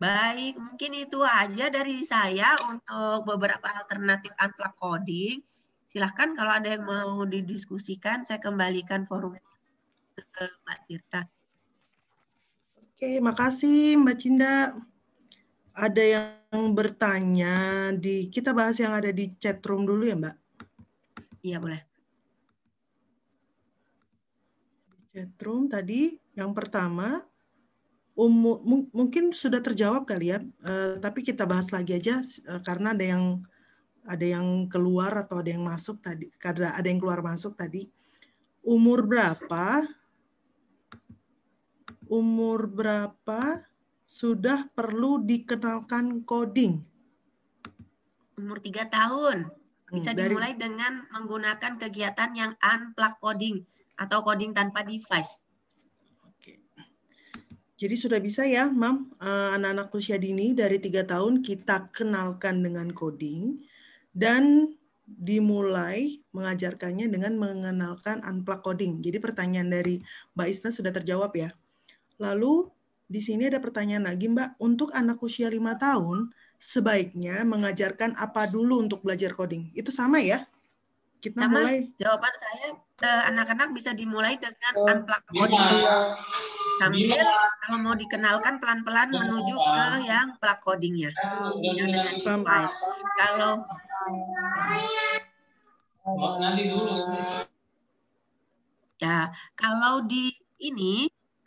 Baik, mungkin itu aja dari saya untuk beberapa alternatif unplug coding. Silahkan kalau ada yang mau didiskusikan, saya kembalikan forum ke Mbak Tirta. Oke, makasih Mbak Cinda. Ada yang bertanya kita bahas yang ada di chat room dulu ya, Mbak? Iya, boleh. Chat room tadi yang pertama mungkin sudah terjawab kali ya, tapi kita bahas lagi aja karena ada yang keluar atau ada yang masuk tadi, karena ada yang keluar masuk tadi. Umur berapa sudah perlu dikenalkan coding? Umur 3 tahun. Bisa dimulai dengan menggunakan kegiatan yang unplug coding atau coding tanpa device. Oke. Jadi sudah bisa ya, Mam, anak-anak usia dini dari 3 tahun kita kenalkan dengan coding dan dimulai mengajarkannya dengan mengenalkan unplug coding. Jadi pertanyaan dari Mbak Isna sudah terjawab ya. Lalu di sini ada pertanyaan lagi, Mbak. Untuk anak usia 5 tahun, sebaiknya mengajarkan apa dulu untuk belajar coding? Itu sama ya? Kita sama, mulai. Jawaban saya, anak-anak bisa dimulai dengan unplug coding. Sambil kalau mau dikenalkan pelan-pelan menuju ke yang plug codingnya. Yang dengan device.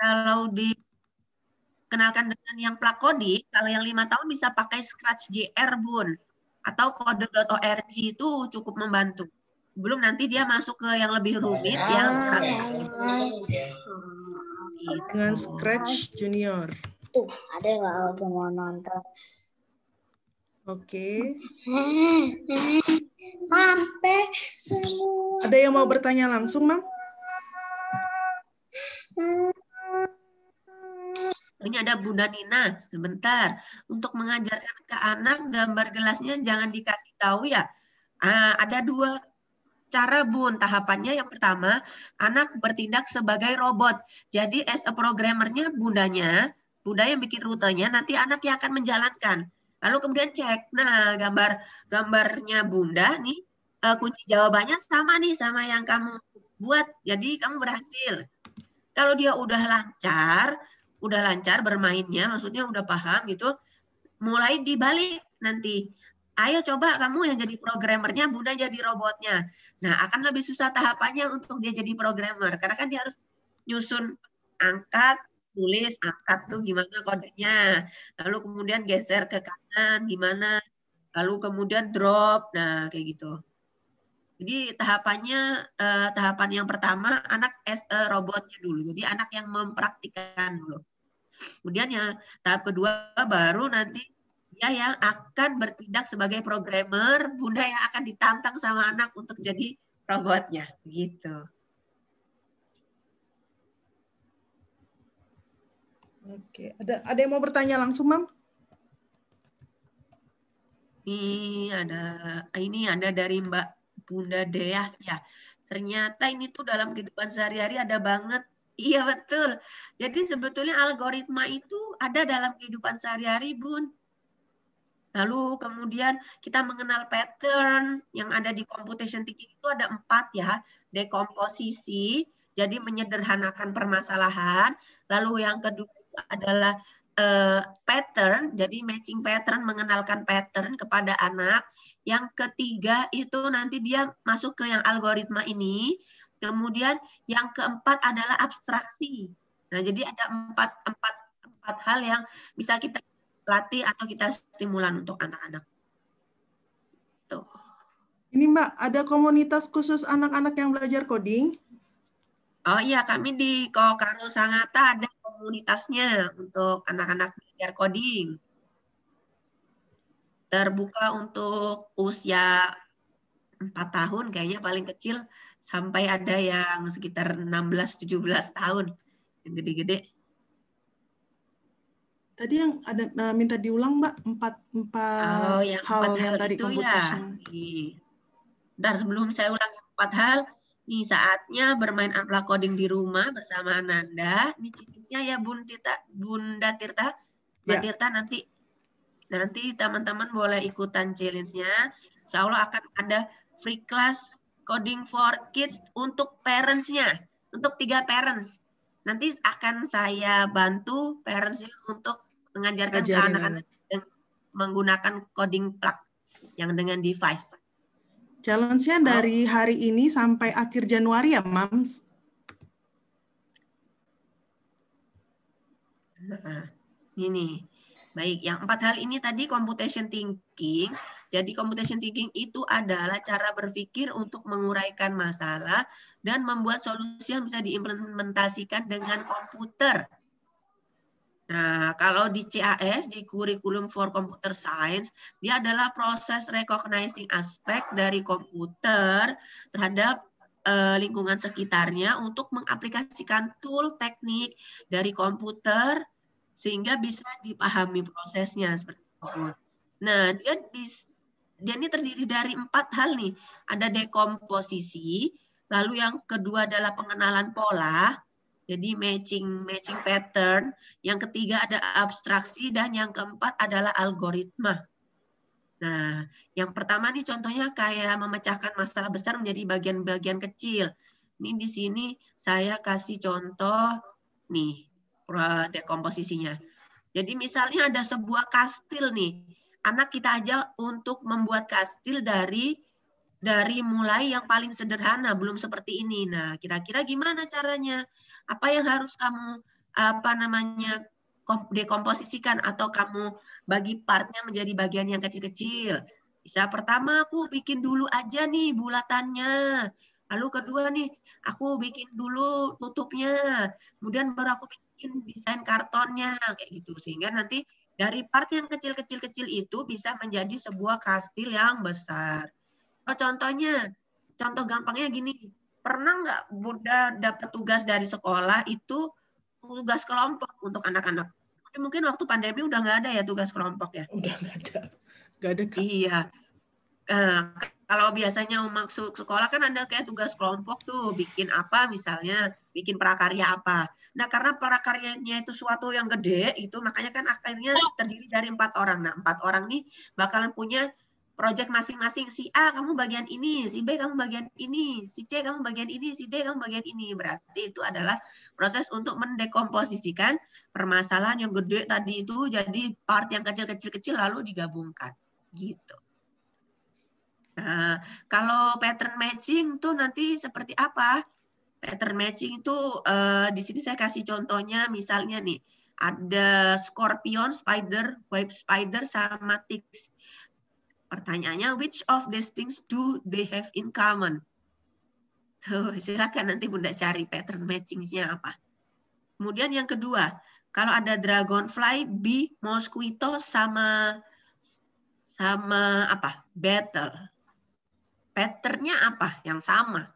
Kalau dikenalkan dengan yang plug coding, kalau yang 5 tahun bisa pakai Scratch JR, Bun. Atau code.org itu cukup membantu. Belum nanti dia masuk ke yang lebih rumit, yang dengan Scratch Junior. Tuh, ada nggak lagi mau nonton? Oke. Sampai semua. Ada yang mau bertanya langsung, Mam? Ini ada Bunda Nina, sebentar. Untuk mengajarkan ke anak gambar gelasnya jangan dikasih tahu ya. Ada 2 cara, Bun. Tahapannya yang pertama, anak bertindak sebagai robot. Jadi as a programmernya Bunda yang bikin rutenya, nanti anak yang akan menjalankan. Lalu kemudian cek, nah gambarnya Bunda nih, kunci jawabannya sama nih sama yang kamu buat. Jadi kamu berhasil. Kalau dia udah lancar bermainnya, maksudnya udah paham gitu, mulai dibalik nanti. Ayo coba kamu yang jadi programmernya, Bunda jadi robotnya. Nah, akan lebih susah tahapannya untuk dia jadi programmer. Karena kan dia harus nyusun angkat, tulis, angkat tuh gimana kodenya. Lalu kemudian geser ke kanan gimana. Lalu kemudian drop. Nah, kayak gitu. Jadi tahapan yang pertama anak as a robotnya dulu. Jadi anak yang mempraktikkan dulu. Kemudian yang tahap kedua baru nanti dia yang akan bertindak sebagai programmer, Bunda yang akan ditantang sama anak untuk jadi robotnya, gitu. Oke, ada yang mau bertanya langsung, Mam? Ini ada dari Mbak Bunda Dea ya. Ternyata ini tuh dalam kehidupan sehari-hari ada banget. Iya betul. Jadi sebetulnya algoritma itu ada dalam kehidupan sehari-hari, Bun. Lalu kemudian kita mengenal pattern yang ada di computation thinking itu ada 4 ya. Dekomposisi, jadi menyederhanakan permasalahan. Lalu yang kedua itu adalah pattern, jadi matching pattern, mengenalkan pattern kepada anak. Yang ketiga itu nanti dia masuk ke yang algoritma ini. Kemudian yang keempat adalah abstraksi. Nah, jadi ada empat hal yang bisa kita latih atau kita stimulan untuk anak-anak. Tuh. Ini Mbak, ada komunitas khusus anak-anak yang belajar coding? Oh iya, kami di Kokaro Sangatta ada komunitasnya untuk anak-anak belajar coding. Terbuka untuk usia 4 tahun, kayaknya paling kecil, sampai ada yang sekitar 16-17 tahun, yang gede-gede. Tadi yang ada minta diulang, Mbak, empat hal yang tadi competition. Ya. Dan sebelum saya ulang 4 hal, ini saatnya bermain unplug coding di rumah bersama Ananda. Ini challenge-nya ya Bunda Tirta. Mbak Tirta nanti teman-teman boleh ikutan challenge-nya. Insya Allah akan ada free class coding for kids untuk parents-nya. Untuk 3 parents. Nanti akan saya bantu parents-nya untuk mengajarkan ke anak-anak menggunakan coding plug yang dengan device. Challenge-nya dari hari ini sampai akhir Januari ya, Mams? Nah, ini. Baik, yang 4 hal ini tadi computation thinking. Jadi computation thinking itu adalah cara berpikir untuk menguraikan masalah dan membuat solusi yang bisa diimplementasikan dengan komputer. Nah, kalau di CAS, di Curriculum for Computer Science, dia adalah proses recognizing aspek dari komputer terhadap lingkungan sekitarnya untuk mengaplikasikan tool teknik dari komputer sehingga bisa dipahami prosesnya seperti itu. Nah, dia ini terdiri dari 4 hal nih. Ada dekomposisi, lalu yang kedua adalah pengenalan pola, jadi matching pattern, yang ketiga ada abstraksi, dan yang keempat adalah algoritma. Nah, yang pertama nih contohnya kayak memecahkan masalah besar menjadi bagian-bagian kecil. Ini di sini saya kasih contoh nih dekomposisinya. Jadi misalnya ada sebuah kastil nih. Anak kita ajak untuk membuat kastil dari mulai yang paling sederhana, belum seperti ini. Nah, kira-kira gimana caranya? Apa yang harus kamu dekomposisikan atau kamu bagi partnya menjadi bagian yang kecil-kecil. Bisa pertama aku bikin dulu aja nih bulatannya. Lalu kedua nih aku bikin dulu tutupnya. Kemudian baru aku bikin desain kartonnya kayak gitu. Sehingga nanti dari part yang kecil-kecil itu bisa menjadi sebuah kastil yang besar. Oh, contoh gampangnya gini. Pernah nggak Bunda dapat tugas dari sekolah itu tugas kelompok untuk anak-anak? Mungkin waktu pandemi udah nggak ada ya tugas kelompok ya? Udah nggak ada. Nggak ada. Iya. Kalau biasanya masuk sekolah kan ada kayak tugas kelompok tuh, bikin apa misalnya, bikin prakarya apa. Nah karena prakaryanya itu suatu yang gede, itu makanya kan akhirnya terdiri dari 4 orang. Nah 4 orang nih bakalan punya project masing-masing. Si A kamu bagian ini, si B kamu bagian ini, si C kamu bagian ini, si D kamu bagian ini. Berarti itu adalah proses untuk mendekomposisikan permasalahan yang gede tadi itu jadi part yang kecil-kecil lalu digabungkan. Gitu. Nah, kalau pattern matching tuh nanti seperti apa? Pattern matching itu di sini saya kasih contohnya misalnya nih, ada scorpion, spider, web spider, sama ticks. Pertanyaannya, which of these things do they have in common? Tuh, silakan nanti Bunda cari pattern matching-nya apa. Kemudian yang kedua, kalau ada dragonfly, bee, mosquito, sama apa? Beetle. Pattern-nya apa yang sama?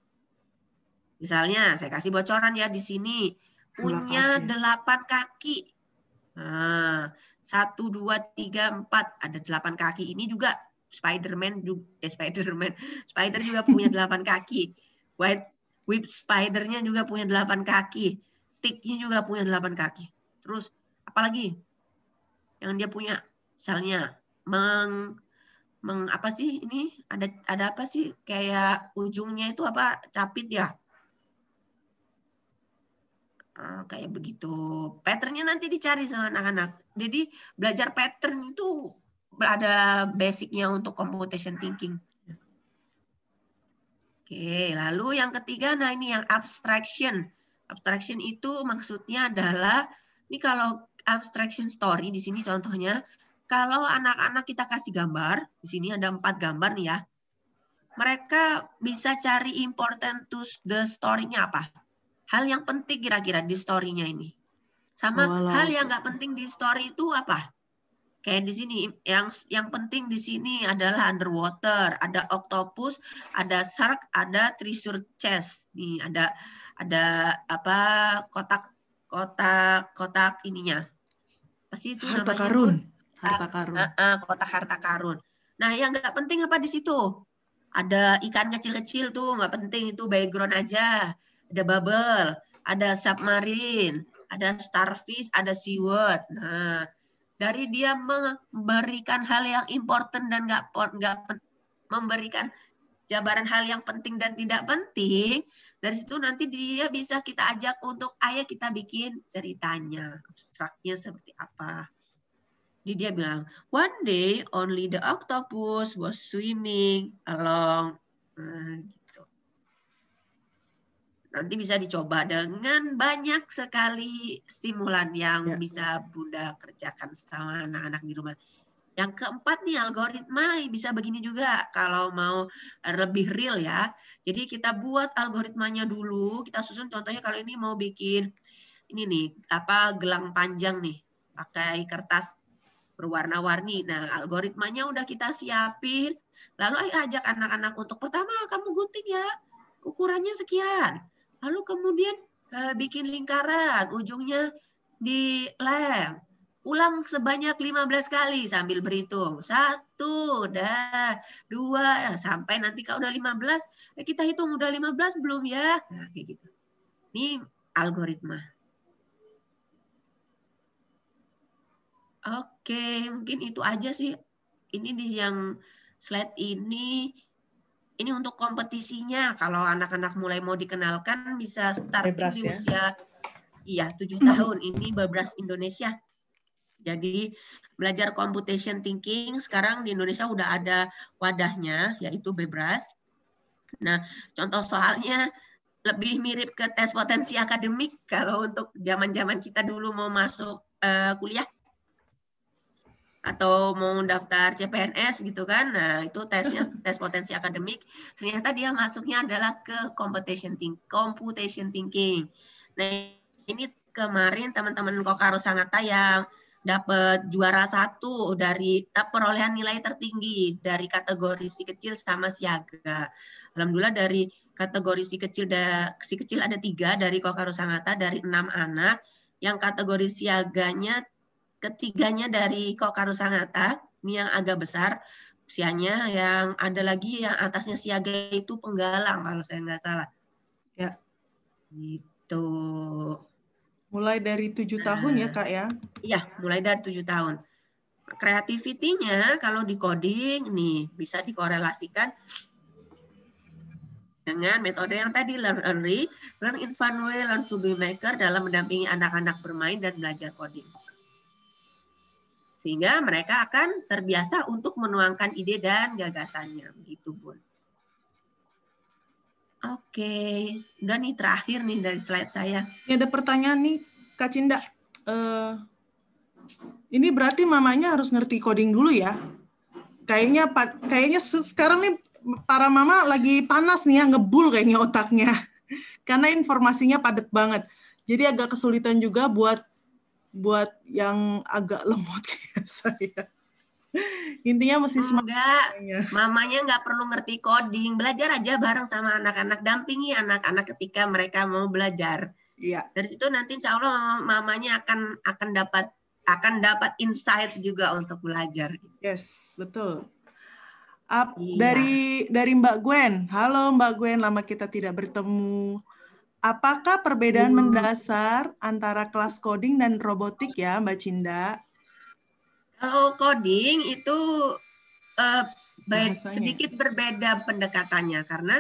Misalnya, saya kasih bocoran ya di sini. Punya 8 kaki. Nah, 1, 2, 3, 4. Ada 8 kaki. Ini juga Spider juga punya 8 kaki. Whip spider-nya juga punya 8 kaki. Tick-nya juga punya 8 kaki. Terus, apalagi yang dia punya? Misalnya, apa sih ini ada apa sih kayak ujungnya itu apa capit ya kayak begitu. Patternnya nanti dicari sama anak-anak. Jadi belajar pattern itu ada basicnya untuk computation thinking. Oke, lalu yang ketiga, nah ini yang abstraction. Abstraction itu maksudnya adalah ini kalau abstraction story di sini contohnya. Kalau anak-anak kita kasih gambar, di sini ada 4 gambar nih ya. Mereka bisa cari important to the story-nya apa? Hal yang penting kira-kira di story-nya ini. Sama hal yang nggak penting di story itu apa? Kayak di sini, yang penting di sini adalah underwater, ada octopus, ada shark, ada treasure chest. Nih ada apa kotak ininya. Pasti itu harta namanya karun. Harta karun. Kotak harta karun. Nah, yang nggak penting apa di situ? Ada ikan kecil-kecil tuh, nggak penting, itu background aja. Ada bubble, ada submarine, ada starfish, ada seaweed. Nah, dari dia memberikan hal yang important dan nggak memberikan jabaran hal yang penting dan tidak penting, dari situ nanti dia bisa kita ajak untuk ayo kita bikin ceritanya, abstraknya seperti apa. Jadi dia bilang, one day only the octopus was swimming along. Nah, gitu. Nanti bisa dicoba dengan banyak sekali stimulan yang bisa Bunda kerjakan sama anak-anak di rumah. Yang keempat nih, algoritma bisa begini juga kalau mau lebih real ya. Jadi kita buat algoritmanya dulu, kita susun contohnya kalau ini mau bikin ini nih, gelang panjang nih, pakai kertas berwarna-warni. Nah, algoritmanya udah kita siapin, lalu ajak anak-anak untuk pertama kamu gunting ya, ukurannya sekian. Lalu kemudian bikin lingkaran, ujungnya dilem. Ulang sebanyak 15 kali sambil berhitung. 1, 2, sampai nanti kalau udah 15, kita hitung udah 15 belum ya? Nah, kayak gitu. Ini algoritma. Oke, mungkin itu aja sih. Ini di yang slide ini untuk kompetisinya. Kalau anak-anak mulai mau dikenalkan bisa start Bebras, di ya? usia 7 tahun. Ini Babras Indonesia. Jadi belajar computation thinking sekarang di Indonesia udah ada wadahnya, yaitu Bebras. Nah, contoh soalnya lebih mirip ke tes potensi akademik kalau untuk zaman-zaman kita dulu mau masuk kuliah atau mau daftar CPNS gitu kan. Nah, itu tesnya tes potensi akademik. Ternyata dia masuknya adalah ke computation thinking. Nah, ini kemarin teman-teman Kokaro Sangatta yang dapat juara 1 dari perolehan nilai tertinggi dari kategori si kecil sama siaga. Alhamdulillah dari kategori si kecil ada 3 dari Kokaro Sangatta dari 6 anak. Yang kategori siaganya ketiganya dari Kokaro Sangatta, ini yang agak besar usianya. Yang ada lagi yang atasnya siaga itu penggalang kalau saya nggak salah. Ya. Gitu. Mulai dari 7 tahun ya Kak ya? Iya, mulai dari 7 tahun. Creativity-nya kalau di coding nih bisa dikorelasikan dengan metode yang tadi learn early, learn in fun way, learn to be maker dalam mendampingi anak-anak bermain dan belajar coding. Sehingga mereka akan terbiasa untuk menuangkan ide dan gagasannya, begitu Bun. Oke, udah nih terakhir nih dari slide saya. Ini ada pertanyaan nih, Kak Cinda. Ini berarti mamanya harus ngerti coding dulu ya? Kayaknya sekarang nih para mama lagi panas nih ya, ngebul kayaknya otaknya. Karena informasinya padat banget. Jadi agak kesulitan juga buat yang agak lemot kayak saya. Intinya mesti semangat. Mamanya nggak perlu ngerti coding, belajar aja bareng sama anak-anak, dampingi anak-anak ketika mereka mau belajar. Iya. Dari situ nanti insya Allah mamanya akan dapat insight juga untuk belajar. Yes, betul. Dari Mbak Gwen. Halo Mbak Gwen, lama kita tidak bertemu. Apakah perbedaan mendasar antara kelas coding dan robotik ya Mbak Cinda? Kalau coding itu sedikit berbeda pendekatannya, karena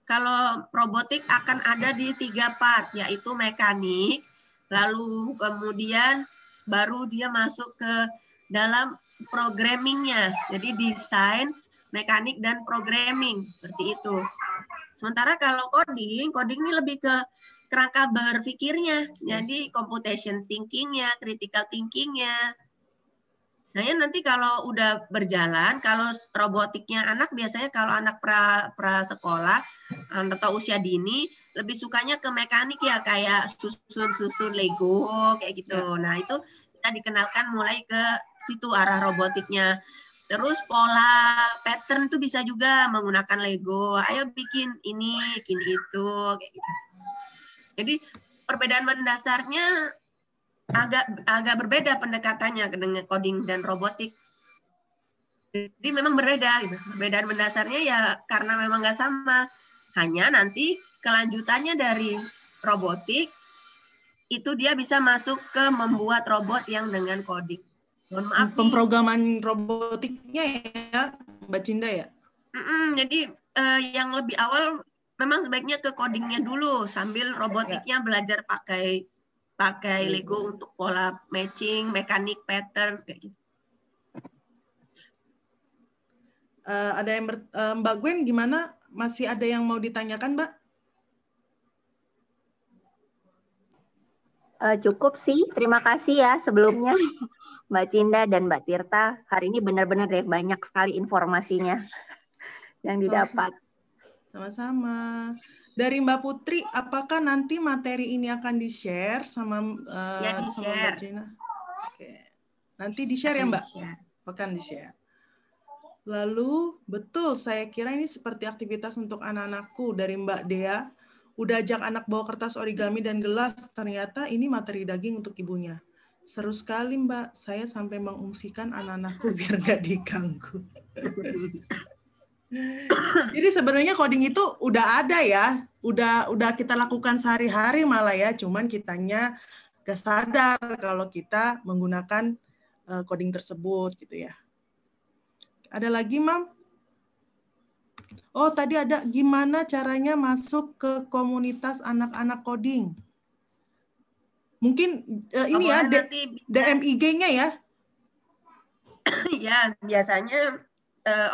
kalau robotik akan ada di 3 part, yaitu mekanik, lalu kemudian baru dia masuk ke dalam programmingnya, jadi desain, mekanik, dan programming, seperti itu. Sementara kalau coding ini lebih ke kerangka berpikirnya, jadi computation thinking-nya, critical thinking-nya. Nah, ya nanti kalau udah berjalan, kalau robotiknya anak biasanya kalau anak prasekolah atau usia dini lebih sukanya ke mekanik ya, kayak susun Lego kayak gitu. Nah, itu kita dikenalkan mulai ke situ arah robotiknya. Terus pola pattern itu bisa juga menggunakan Lego. Ayo bikin ini, bikin itu kayak gitu. Jadi perbedaan mendasarnya agak berbeda pendekatannya dengan coding dan robotik. Jadi memang berbeda gitu. Perbedaan mendasarnya ya karena memang nggak sama. Hanya nanti kelanjutannya dari robotik itu dia bisa masuk ke membuat robot yang dengan coding. Mohon maaf. Pemrograman robotiknya ya Mbak Cinda ya? Jadi yang lebih awal memang sebaiknya ke codingnya dulu sambil robotiknya belajar pakai Lego untuk pola matching, mekanik, pattern kayak gitu. Ada yang Mbak Gwen gimana? Masih ada yang mau ditanyakan, Mbak? Cukup sih, terima kasih ya sebelumnya Mbak Cinda dan Mbak Tirta. Hari ini benar-benar banyak sekali informasinya yang didapat. Sama-sama. Dari Mbak Putri, apakah nanti materi ini akan di-share sama, sama Mbak Cina? Oke. Nanti di-share ya, Mbak? Akan di-share. Lalu, betul, saya kira ini seperti aktivitas untuk anak-anakku dari Mbak Dea. Udah ajak anak bawa kertas origami dan gelas, ternyata ini materi daging untuk ibunya. Seru sekali, Mbak. Saya sampai mengungsikan anak-anakku biar nggak diganggu. Jadi sebenarnya coding itu udah ada ya. Udah kita lakukan sehari-hari malah ya. Cuman kitanya nggak sadar kalau kita menggunakan coding tersebut gitu ya. Ada lagi, Mam? Oh, tadi ada gimana caranya masuk ke komunitas anak-anak coding. Mungkin ini ya, DM IG-nya ya? Ya, biasanya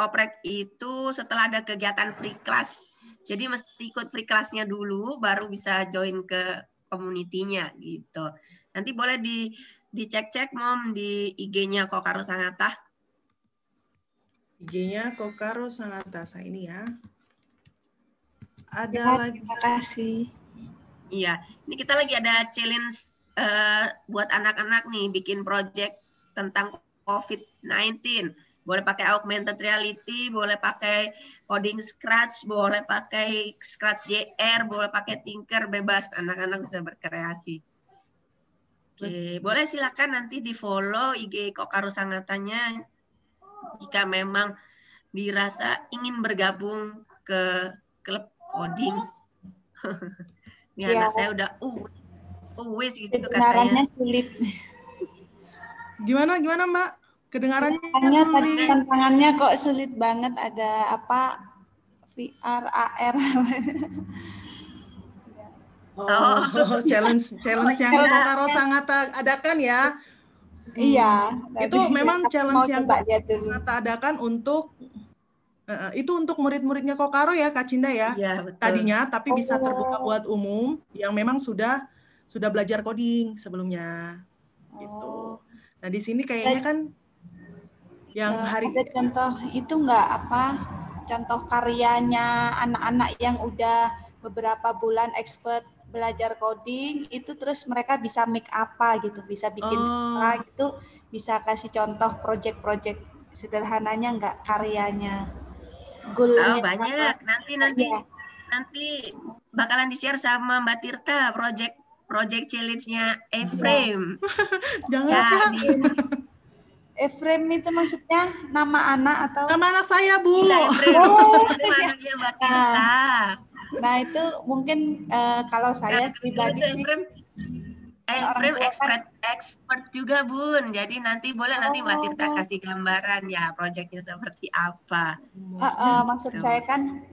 oprek itu setelah ada kegiatan free class. Jadi mesti ikut free class-nya dulu, baru bisa join ke community-nya gitu. Nanti boleh dicek-cek, Mom, di IG-nya Kokaro Sangatta. IG-nya Kokaro Sangatta ini ya. Ada ya, lagi. Terima kasih. Iya, ini kita lagi ada challenge buat anak-anak nih, bikin project tentang COVID-19. Boleh pakai augmented reality, boleh pakai coding Scratch, boleh pakai Scratch JR, boleh pakai Tinker, bebas. Anak-anak bisa berkreasi. Oke, boleh silakan nanti di-follow IG Kokaro Sangattanya jika memang dirasa ingin bergabung ke klub coding. Ini anak saya udah wis gitu katanya. Sulit. Gimana Mbak? Kedengarannya sulit. Tantangannya kok sulit banget. Ada apa? VR, AR. Challenge yang Kokaro Sangatta adakan ya. Iya. Itu memang challenge yang Sangatta adakan untuk itu untuk murid-muridnya Kokaro ya, Kak Cinda ya. Iya, betul. Tadinya, tapi bisa terbuka buat umum yang memang sudah belajar coding sebelumnya. Gitu. Nah, di sini kayaknya kan yang hari ada contoh itu enggak contoh karyanya anak-anak yang udah beberapa bulan expert belajar coding itu, terus mereka bisa make apa gitu, bisa bikin apa gitu, bisa kasih contoh project-project sederhananya enggak karyanya. Banyak. Nanti bakalan di-share sama Mbak Tirta project challenge-nya A-Frame. Jangan A-Frame itu maksudnya nama anak atau? Nama anak saya, Bu. Anaknya Mbak Tirta. Nah, itu mungkin kalau saya pribadi sih. A-Frame expert juga, Bun. Jadi nanti boleh nanti Mbak Tirta kasih gambaran ya proyeknya seperti apa. Maksud saya kan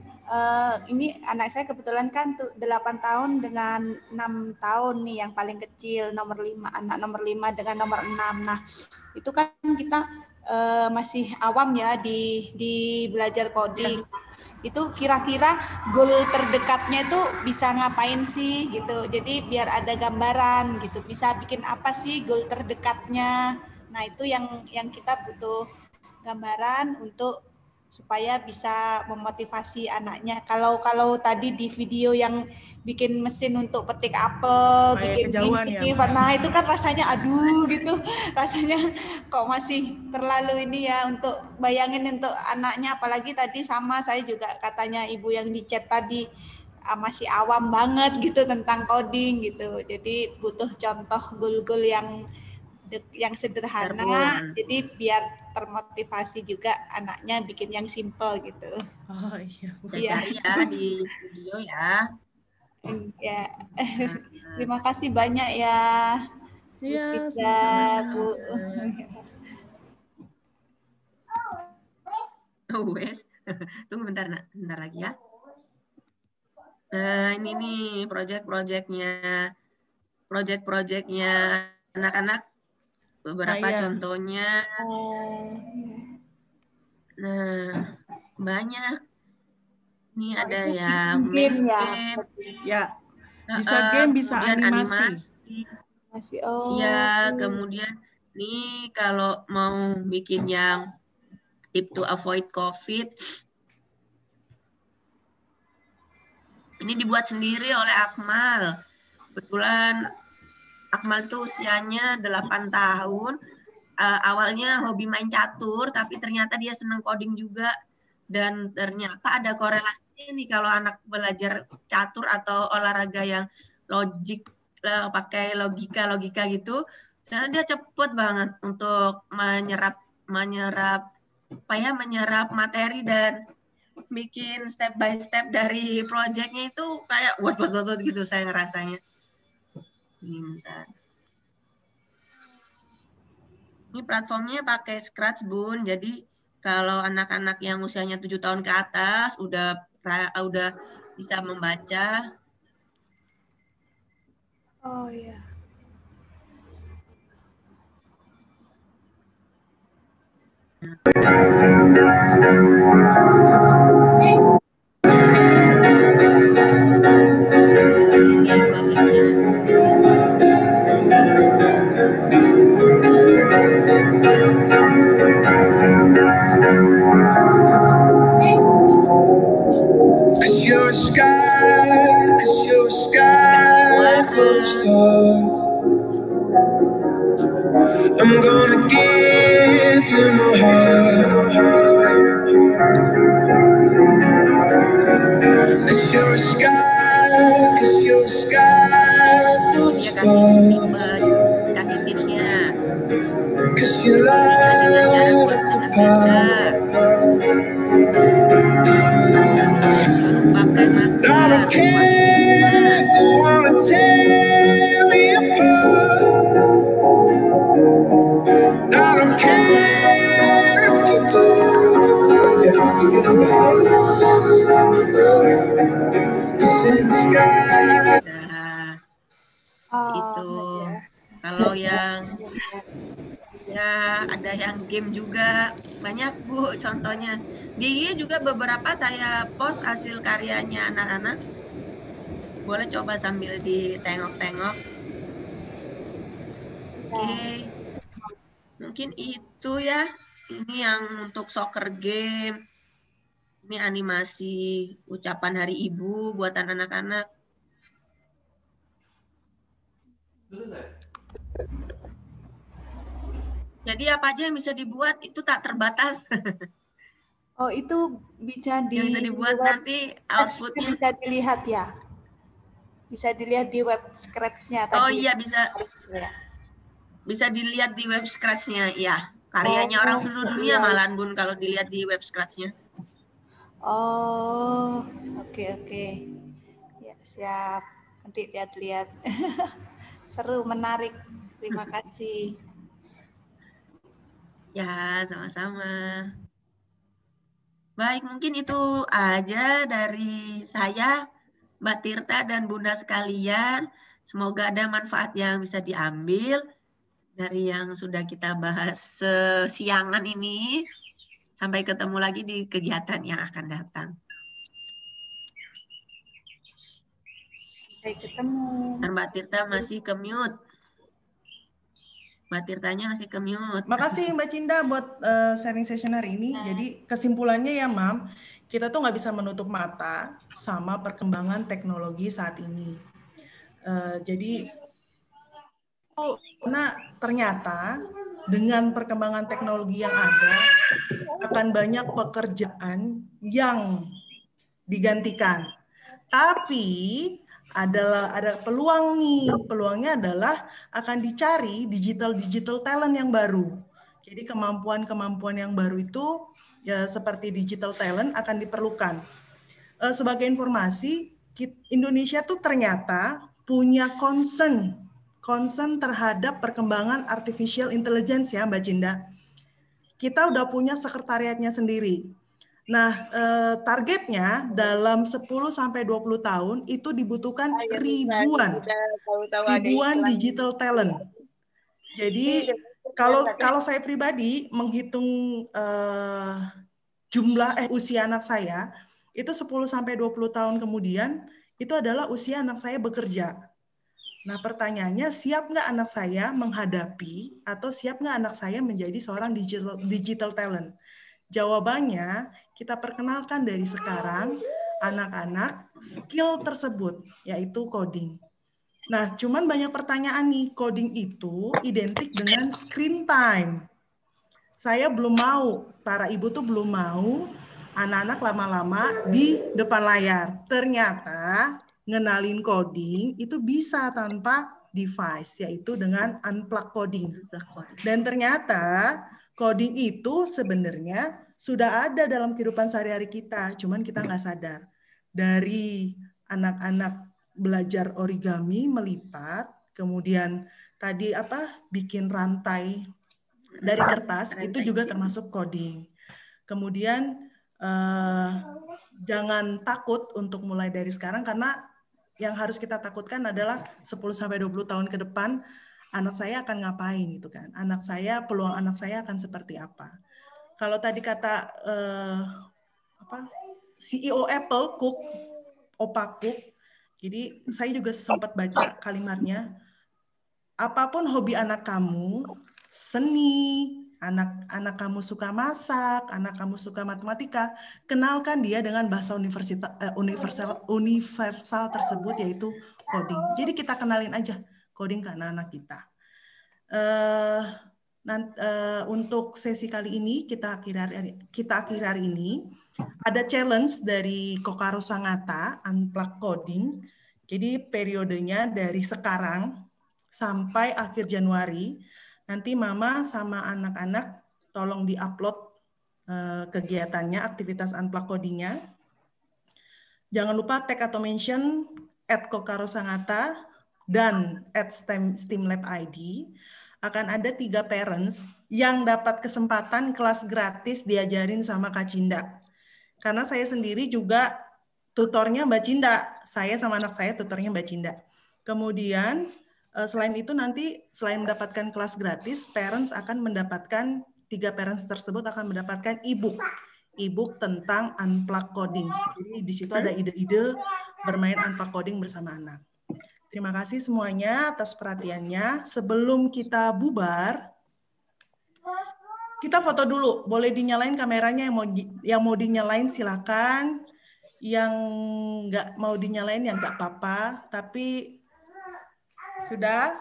ini anak saya kebetulan kan 8 tahun dengan 6 tahun nih yang paling kecil, anak nomor 5 dengan nomor 6. Nah, itu kan kita masih awam ya di belajar coding. Itu kira-kira goal terdekatnya itu bisa ngapain sih gitu. Jadi biar ada gambaran gitu. Bisa bikin apa sih goal terdekatnya. Nah, itu yang kita butuh gambaran untuk supaya bisa memotivasi anaknya. Kalau tadi di video yang bikin mesin untuk petik apel, bikin ini, nah itu kan rasanya aduh gitu, rasanya kok masih terlalu ini ya untuk bayangin untuk anaknya, apalagi tadi sama saya juga katanya ibu yang di chat tadi masih awam banget gitu tentang coding gitu. Jadi butuh contoh goal-goal yang sederhana, jadi biar termotivasi juga anaknya bikin yang simple gitu. Oh iya. Cari ya di video ya. Ya. Terima kasih banyak ya. Iya, Bu. Wes. Tunggu bentar lagi ya. Nah, ini nih project-projectnya anak-anak. Beberapa contohnya. Nah, banyak. Ini ada yang game ya. Bisa game, bisa animasi. Ya, kemudian nih kalau mau bikin yang tip to avoid COVID, ini dibuat sendiri oleh Akmal. Kebetulan Akmal tuh usianya 8 tahun. Awalnya hobi main catur, tapi ternyata dia senang coding juga. Dan ternyata ada korelasinya nih kalau anak belajar catur atau olahraga yang logik, pakai logika gitu, ternyata dia cepet banget untuk menyerap materi dan bikin step by step dari projectnya itu kayak word gitu saya ngerasanya. Ini platformnya pakai Scratch, Bun. Jadi kalau anak-anak yang usianya 7 tahun ke atas udah bisa membaca. Oh iya. I'm gonna give you my heart, cause you're a sky full of stars, kasih tipsnya. cause you light up the path. I don't care if you wanna tear me apart, I don't care if you do. Cause in the sky. Itu kalau yang ya ada yang game juga banyak, Bu, contohnya di IG juga beberapa saya post hasil karyanya anak-anak, boleh coba sambil ditengok-tengok. Oke, mungkin itu ya, ini yang untuk soccer game, ini animasi ucapan Hari Ibu buatan anak-anak. Jadi apa aja yang bisa dibuat itu tak terbatas. Oh, itu bisa bisa dibuat nanti outputnya. Bisa dilihat ya? Bisa dilihat di web Scratch-nya tadi. Oh iya, bisa. Bisa dilihat di web Scratch-nya, ya. Karyanya orang seluruh dunia malahan, Bun, kalau dilihat di web Scratch-nya. Oh, oke. Ya, siap. Nanti lihat-lihat. Seru, menarik. Terima kasih. Ya, sama-sama. Baik, mungkin itu aja dari saya, Mbak Tirta dan Bunda sekalian. Semoga ada manfaat yang bisa diambil dari yang sudah kita bahas sesiangan ini. Sampai ketemu lagi di kegiatan yang akan datang. Sampai ketemu. Dan Mbak Tirta masih ke mute. Mbak Tirtanya masih ke mute. Makasih Mbak Cinda buat sharing session hari ini. Jadi kesimpulannya ya, Mam, kita tuh nggak bisa menutup mata sama perkembangan teknologi saat ini. Jadi karena ternyata dengan perkembangan teknologi yang ada akan banyak pekerjaan yang digantikan. Tapi ada peluang nih. Peluangnya adalah akan dicari digital talent yang baru. Jadi kemampuan yang baru itu ya seperti digital talent akan diperlukan. Sebagai informasi, Indonesia tuh ternyata punya concern terhadap perkembangan artificial intelligence ya Mbak Cinda. Kita udah punya sekretariatnya sendiri. Nah, targetnya dalam 10-20 tahun itu dibutuhkan ribuan digital talent. Jadi kalau saya pribadi menghitung usia anak saya itu 10 sampai 20 tahun kemudian itu adalah usia anak saya bekerja. Nah, pertanyaannya, siap nggak anak saya menghadapi atau siap nggak anak saya menjadi seorang digital talent? Jawabannya, kita perkenalkan dari sekarang anak-anak skill tersebut, yaitu coding. Nah, cuman banyak pertanyaan nih, coding itu identik dengan screen time. Saya belum mau, para ibu tuh belum mau anak-anak lama-lama di depan layar. Ternyata ngenalin coding itu bisa tanpa device, yaitu dengan unplug coding. Dan ternyata coding itu sebenarnya sudah ada dalam kehidupan sehari-hari kita, cuman kita nggak sadar. Dari anak-anak belajar origami, melipat, kemudian tadi bikin rantai dari kertas, itu juga termasuk coding. Kemudian jangan takut untuk mulai dari sekarang, karena yang harus kita takutkan adalah 10-20 tahun ke depan anak saya akan ngapain gitu kan. Peluang anak saya akan seperti apa. Kalau tadi kata CEO Apple, Opa Cook, jadi saya juga sempat baca kalimatnya, apapun hobi anak kamu, seni, anak kamu suka masak, anak kamu suka matematika, kenalkan dia dengan bahasa universal tersebut, yaitu coding. Jadi kita kenalin aja coding ke anak-anak kita. Untuk sesi kali ini, kita akhir hari ini, ada challenge dari Kokaro Sangatta, Unplug Coding. Jadi periodenya dari sekarang sampai akhir Januari. Nanti Mama sama anak-anak tolong di-upload kegiatannya, aktivitas unplug codingnya. Jangan lupa tag atau mention @Kokaro-Sangatta dan @STEAMLab.id. Akan ada 3 parents yang dapat kesempatan kelas gratis diajarin sama Kak Cinda. Karena saya sendiri juga tutornya Mbak Cinda. Saya sama anak saya tutornya Mbak Cinda. Kemudian selain itu nanti selain mendapatkan kelas gratis, parents akan mendapatkan 3 parents tersebut akan mendapatkan e-book tentang unplug coding. Jadi di situ ada ide-ide bermain unplug coding bersama anak. Terima kasih semuanya atas perhatiannya. Sebelum kita bubar, kita foto dulu. Boleh dinyalain kameranya, yang mau dinyalain silakan. Yang nggak mau dinyalain ya nggak apa-apa. Tapi sudah?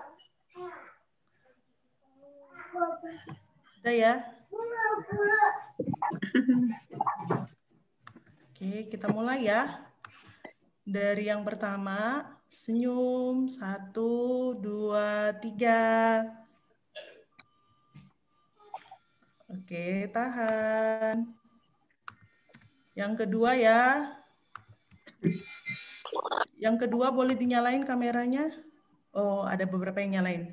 Sudah ya? Oke, kita mulai ya. Dari yang pertama, senyum. 1, 2, 3. Oke, tahan. Yang kedua ya. Yang kedua boleh dinyalain kameranya. Oh, ada beberapa yang nyalain.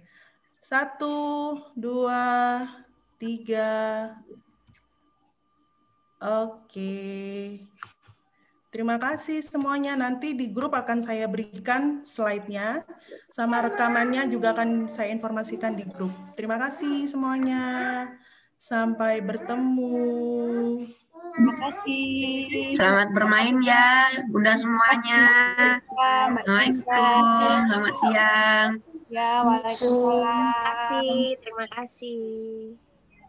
1, 2, 3. Oke. Terima kasih semuanya. Nanti di grup akan saya berikan slide-nya. Sama rekamannya juga akan saya informasikan di grup. Terima kasih semuanya. Sampai bertemu. Terima kasih. Selamat bermain ya, Bunda semuanya. Assalamualaikum, selamat siang. Ya, waalaikumsalam. Terima kasih.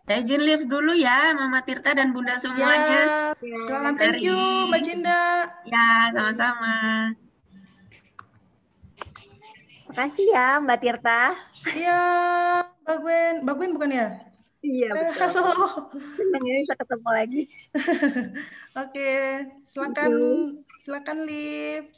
Saya izin live dulu ya, Mama Tirta dan Bunda semuanya. Ya, selamat thank you, Mbak Cinda. Ya, sama-sama. Makasih ya, Mbak Tirta. Iya, Mbak Gwen bukan ya? Iya, betul. Halo. Senang ya bisa ketemu lagi. Oke, silakan live.